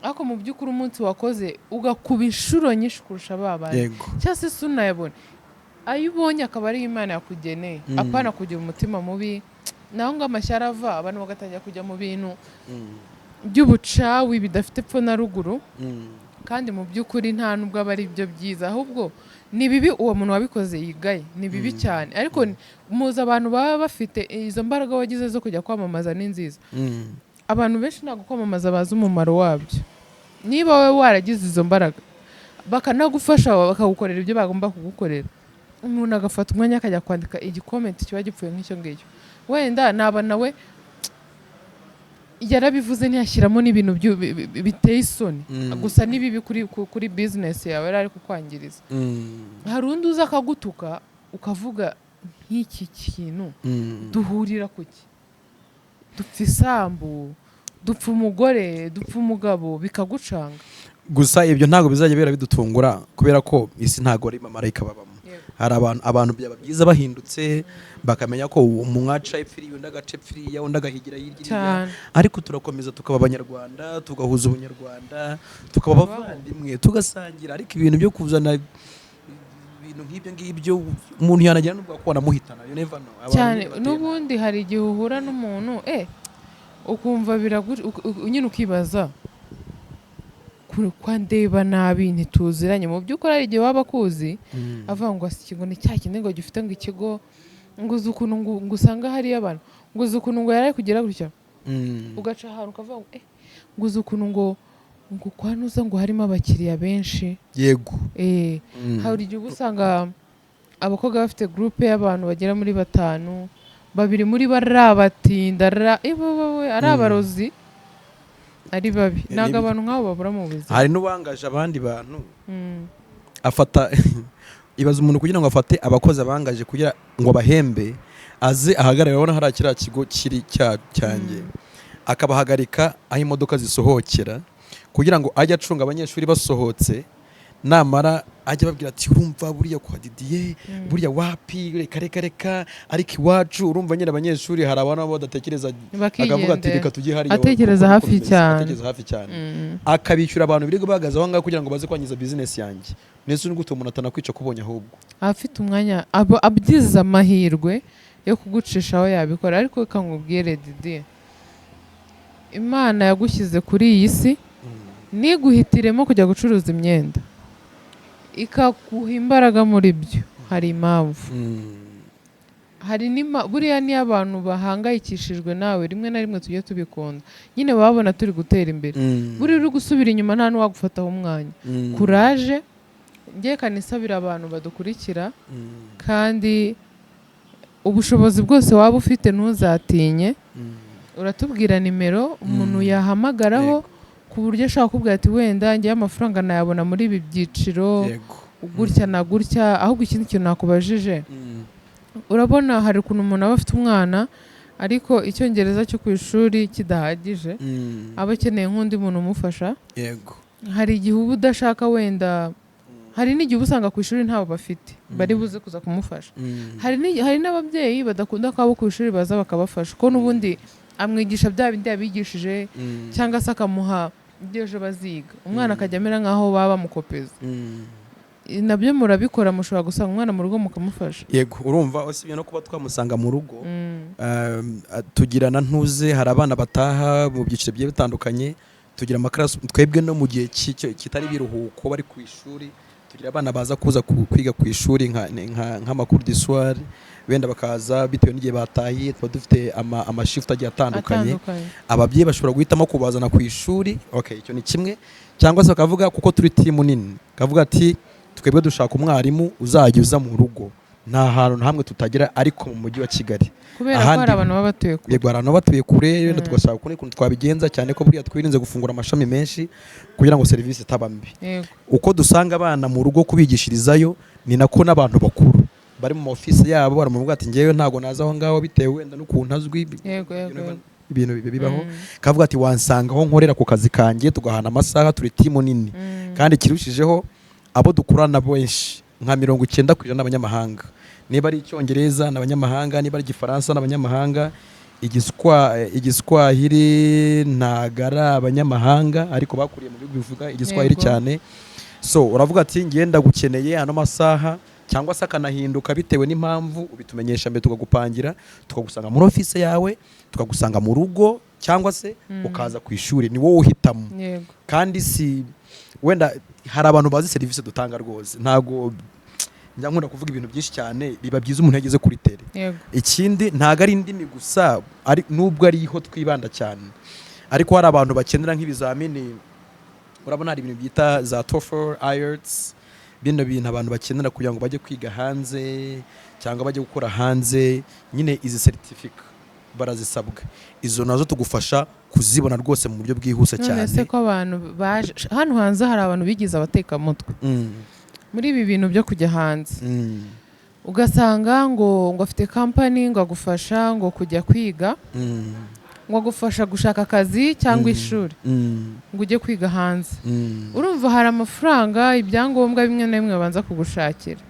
ariko mu by'ukuri umunsi wakoze ugakuba inshuro nyinshi kurusha babandi, cyangwa se unayabona ayo ubonye akaba ari Imana yakugeneye, apana kugira umutima mubi, naho ngo amashyara ava abantu bagatangira kujya mu bintu by'ubucawi bidafite epfo na ruguru, kandi mu by'ukuri nta nubwo aba ari byo byiza, ahubwo ni bibi uwo muntu wabikoze yigaye, ni bibi cyane. Ariko muzi abantu baba bafite izo mbaraga wagize zo kujya kwamamaza ni nziza. Abantu benshi ntabwo kwamamaza bazi umumaro wabyo. Niba wowe waragize izo mbaraga bakanagufasha bakagukorera ibyo bagomba kugukorera, umuntu agafata umwanya akajya kwandika igikomenti kiba gipfuye nk'icyo ngicyo, wenda naba nawe yarabivuze ntiyashyiramo n'ibintu biteye isoni, gusa ni bibi kuri business yawe ari kukwangiriza. Hari undi uza akagutuka ukavuga nk'iki kintu duhurira kuki, dupfa isambu, dupfa umugore, dupfa umugabo, bikagucanga. Gusa ibyo ntago bizajya bera bidutungura, kubera ko isi ntago ari mamarayika babamo. Hari abantu byaba byiza bahindutse bakamenya ko umwaca ipfiri undi agace pfiri undi agahigira hirya, ariko turakomeza tukaba abanyarwanda, tugahuza ubunyarwanda, tukaba abavandimwe, tugasangira. Ariko ibintu byo kuzana ibintu nk'ibyo ngibyo umuntu yanagira n'ubwo ko namuhitana, you never know. Cyane n'ubundi hari igihe uhura n'umuntu ukumva nyine ukibaza kwa ndeba nabi ntituziranye, mu by'ukuri hari igihe waba kuzi avuga ngo ikigo ni cya kindi ngo gifite ngo ikigo ngo uzi ukuntu ngo usanga hariyo abantu ngo uzi ukuntu ngo yaraye kugira gutya, ugaca ahantu ukavuga ngo ngo uzi ukuntu ngo kwanuza ngo harimo abakiriya benshi. Yego. Hari igihe usanga abakobwa bafite groupe y'abantu bagera muri 5, 2 muri bo ari abatinda ari abarozi, ari babi. Ntabwo abantu nk'abo babura mu buzima. Hari n'ubangaje abandi bantu afata ibaza umuntu kugira ngo afate abakozi abangaje kugira ngo bahembe, aze ahagarara abona hari akira kigo kiri cyanjye, akabahagarika aho imodoka zisohokera kugira ngo ajye acunga abanyeshuri basohotse, namara ajya babwira ati urumva buriya kwa Didier buriya wapi reka ariko iwacu urumva nyine abanyeshuri hari abana badatekereza, akavuga ati reka tujye hariya, atekereza hafi cyane akabishyura abantu biri guhagaze aho ngaho kugira ngo baze kwangiza business yanjye. Nese n'ugutu umuntu atanakwica kubonye, ahubwo afite umwanya abyiza amahirwe yo kugucisha aho yabikora. Ariko reka nkubwire Didier, Imana yagushyize kuri iyi si niguhitiremo kujya gucuruza imyenda ikaguha imbaraga muri byo, hari impamvu. hari buriya niyo abantu bahangayikishijwe nawe rimwe na rimwe tujye tubikunda nyine babona turi gutera imbere buriya uri gusubira inyuma nta n'uwagufataho umwanya kuraje ngiye kanisabira abantu badukurikira kandi ubushobozi bwose waba ufite ntuzatinye uratubwira nimero umuntu yahamagaraho ku buryo ashaka kubwira ati wenda ngiye amafaranga nayabona muri ibi byiciro gutya na gutya ahubwo ikindi kintu nakubajije urabona hari ukuntu umuntu aba afite umwana ariko icyongereza cyo ku ishuri kidahagije aba akeneye nk'undi muntu umufasha hari igihe uba udashaka wenda hari n'igihe uba usanga ku ishuri ntabo bafite bari buze kuza kumufasha hari n'ababyeyi badakunda ko abo ku ishuri baza bakabafasha ko n'ubundi amwigisha bya bindi yabigishije cyangwa se akamuha ibyo ejo baziga umwana akajya amera nk'aho baba bamukopeza nabyo murabikora mushobora gusanga umwana mu rugo mukamufasha yego urumva usibye no kuba twamusanga mu rugo tugira na ntuze hari abana bataha mu byiciro bigiye bitandukanye tugira amakarasi twebwe no mu gihe kitari biruhuko bari ku ishuri tugira abana baza kuza kwiga ku ishuri nk'amakuru d'histoire benda bakaza bitewe n'igihe batahiye tuba dufite amashift agiye atandukanye ababyeyi bashobora guhitamo kubazana ku ishuri icyo ni kimwe cyangwa se bakavuga kuko turi timu nini kavuga ati twebwe dushaka umwarimu uzajya uza mu rugo nta hantu na hamwe tutagira ariko mu mujyi wa Kigali kubera ko hari abantu baba batuye kure yego abantu batuye kure wenda tugashaka ukuntu twabigenza cyane ko buriya twirinze gufungura amashami menshi kugira ngo serivisi itaba mbi uko dusanga abana mu rugo kubigishirizayo ni nako n'abantu bakuru bari mu office yabo baramuvuga ati ngewe ntago naza aho ngaho bitewe wenda n'ukuntu azwi ibintu bibaho kavuga ati wansanga aho nkorera ku kazi kanjye tugahana amasaha turi timu nini kandi kirushijeho abo dukurana benshi nka 90% n'abanyamahanga niba ari icyongereza n'abanyamahanga niba ari igifaransa n'abanyamahanga igiswahili ntagara abanyamahanga ariko bakuriye mu bihugu bivuga igiswahili cyane so uravuga ati ngenda gukeneye hano masaha cyangwa se akanahinduka bitewe n'impamvu ubitumenyesha mbere tukagupangira tukagusanga muri office yawe tukagusanga mu rugo cyangwa se ukaza ku ishuri ni wowe uhitamo kandi si wenda hari abantu bazi serivisi dutanga rwose ntago nkunda kuvuga ibintu byinshi cyane biba byiza umuntu yageze kuri tele ikindi ntago ari indimi gusa nubwo ariho twibanda cyane ariko hari abantu bakenera nk'ibizamini urabona hari ibintu byita za TOEFL IELTS bino bintu abantu bakenera kugira ngo bajye kwiga hanze cyangwa bajye gukora hanze nyine izi certificate barazisabwa izo nazo tugufasha kuzibona rwose mu buryo bwihuse cyane none ko abantu baje hano hanze hari abantu bigize abateka mutwe muri ibi bintu byo kujya hanze ugasanga ngo afite company ngo agufasha ngo kujya kwiga ngo agufasha gushaka akazi cyangwa ishuri ngo ujye kwiga hanze urumva hari amafaranga ibyangombwa bimwe na bimwe babanza kugushakira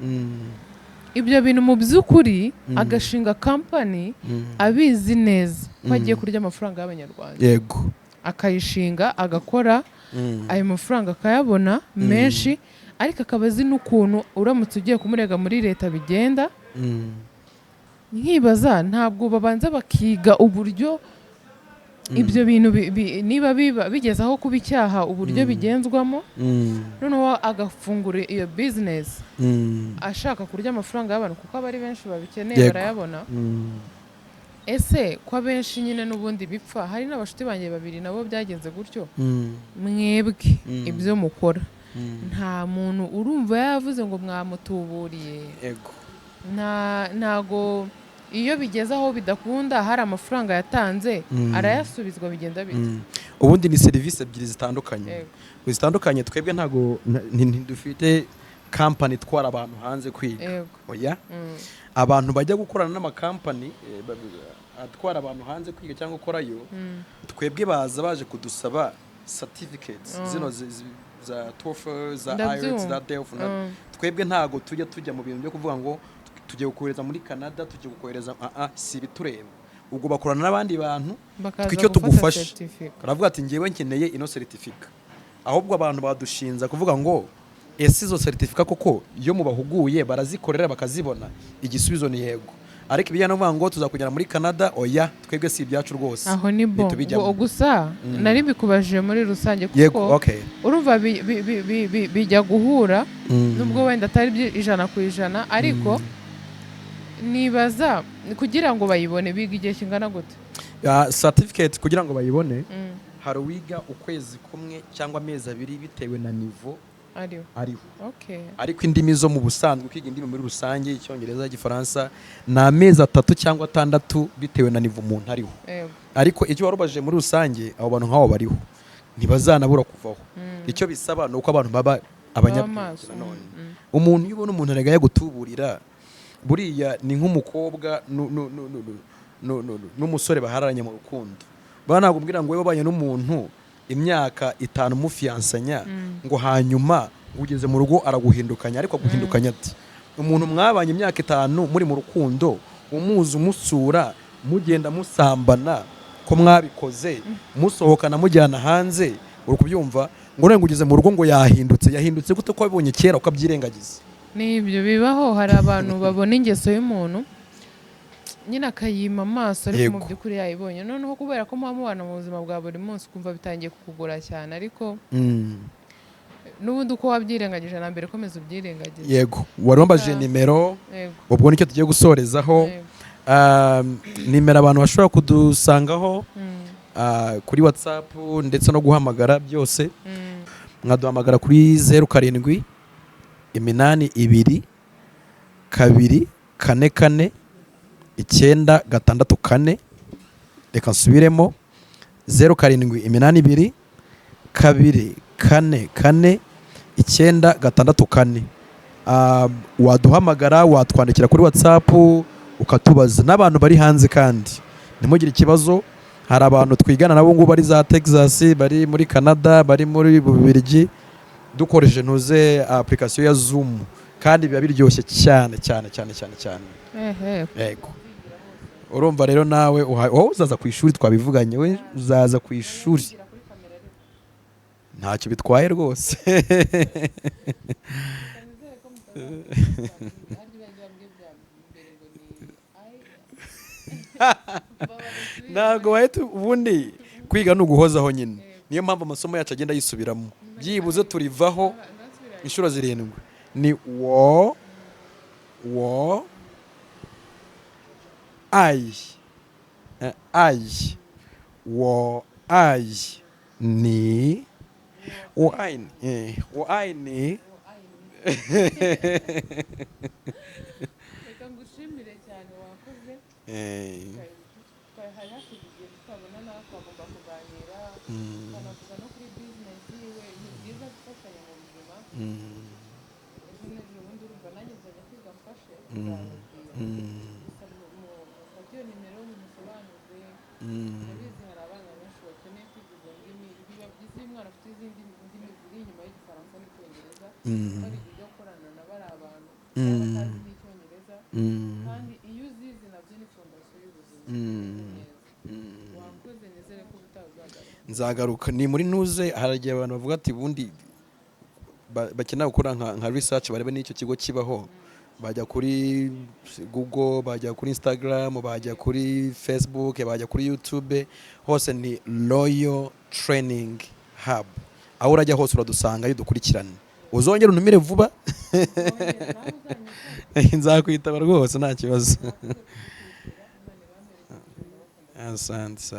ibyo bintu mu by'ukuri agashinga company abizi neza ko agiye kurya amafaranga y'abanyarwanda yego akayishinga agakora ayo mafaranga akayabona menshi ariko akaba azi n'ukuntu uramutse ugiye kumurega muri leta bigenda nkibaza ntabwo babanza bakiga uburyo ibyo bintu niba bigeze aho kuba icyaha uburyo bigenzwamo noneho agafungura iyo business ashaka kurya amafaranga y'abantu kuko aba ari benshi babikeneye barayabona ese ko abenshi nyine n'ubundi bipfa hari n'abashuti banjye babiri nabo byagenze gutyo mwebwe ibyo mukora nta muntu urumva yavuze ngo mwamutuburiye ntago iyo bigeze aho bidakunda hari amafaranga yatanze arayasubizwa bigenda bite ubundi ni serivisi ebyiri zitandukanye twebwe ntago ntidufite company twara abantu hanze kwiga oya abantu bajya gukorana n'amakampani atwara abantu hanze kwiga cyangwa gukorayo twebwe baza baje kudusaba certificates zino za TOEFL za IELTS za DELF twebwe ntago tujya mu bintu byo kuvuga ngo tugiye gukohereza muri Canada tugiye gukohereza si bitureba ubwo bakorana n'abandi bantu twicyo tugufasha baravuga ati ngewe nkeneye ino certificate ahubwo abantu badushinza kuvuga ngo ese izo certificate koko iyo mubahuguye barazikorera bakazibona igisubizo ni yego ariko ibijyanye no kuvuga ngo tuzakugera muri Canada oya twebwe si ibyacu rwose aho ni bo gusa nari bikubajije muri rusange kuko urumva bijya guhura nubwo wenda atari 100% ariko nibaza kugira ngo bayibone biga igihe kingana gute? certificate kugira ngo bayibone hari uwiga ukwezi kumwe cyangwa amezi abiri bitewe na niveau ariho. Okay. Ariko indimi zo mu busanzwe kwiga indimi muri rusange icyongereza igifaransa ni amezi 3 cyangwa 6 bitewe na niveau umuntu ariho. Ariko icyo warubaje muri rusange abo bantu nk'abo bariho ntibazanabura kuvaho. Icyo bisaba nuko abantu baba abanyabwenge nanone. Umuntu yubona umuntu aragaye gutuburira buriya ni nk'umukobwa n'umusore bahararanye mu rukundo. Banakubwira ngo wewe babanye n'umuntu imyaka 5 mufiansanya ngo hanyuma ugeze mu rugo araguhindukanya. Ariko guhindukanya ati umuntu mwabanye imyaka 5 muri mu rukundo umuzi umusura mugenda musambana ko mwabikoze musohokana mujyana hanze uri kubyumva ngo none ugeze mu rugo ngo yahindutse gute ko wabonye kera ukabyirengagiza. Nibyo bibaho, hari abantu babona ingeso y'umuntu nyine akayima amaso ariko mu by'ukuri yayibonye, noneho kubera ko mubana mu buzima bwa buri munsi kumva bitangiye kukugora cyane. Ariko n'ubundi uko wabyirengagije na mbere komeza ubyirengagize. Yego wari wambaje nimero ubwo nicyo tugiye gusorezaho. Nimero abantu bashobora kudusangaho kuri WhatsApp ndetse no guhamagara byose. Mwaduhamagara kuri 07 82 2 4 964. Reka nsubiremo 07 82 2 4 964. Waduhamagara, watwandikira kuri WhatsApp ukatubaza. N'abantu bari hanze kandi ntimugire ikibazo, hari abantu twigana nabo ngo bari za Texas, bari muri Canada, bari muri Bubiligi, dukoresheje ntuze application ya Zoom kandi biba biryoshye cyane. Yego urumva rero nawe wowe uzaza ku ishuri, twabivuganye we uzaza ku ishuri ntacyo bitwaye rwose. Ntabwo wahita ubundi kwiga ni uguhozaho nyine, niyo mpamvu amasomo yacu agenda yisubiramo byibuze turivaho inshuro 7. Ni wo ai wo ai ni wo ai ni. Reka ngushimire cyane wakoze. Hari hakigiye tutabona nawe twagomba kuganira tukanavuga no kuri business yiwe. Ni byiza gufatanya mu buzima. Ejo bundi urumva nanjye nzajya kwiga mfashe mufatiyo nimero mumusobanuze. Ndabizi hari abana benshi bakeneye kwiga izo ndimi. Biba byiza iyo umwana afite izindi ndimi ziri inyuma y'igifaransa n'icyongereza bari kujya gukorana na bari abantu batazi n'icyongereza, kandi iyo uzizi nabyo ni fondasiyo y'ubuzima. Wakoze, nizere ko nzagaruka. Ni muri ntuze haragiye abantu bavuga ati bundi bakeneye gukora nka research barebe n'icyo kigo kibaho. Bajya kuri Google, bajya kuri Instagram, bajya kuri Facebook, bajya kuri YouTube, hose ni Royal Training Hub. Aho urajya hose uradusanga iyo dukurikirana. Uzongera untumire vuba nzakwitaba rwose nta kibazo. Asante.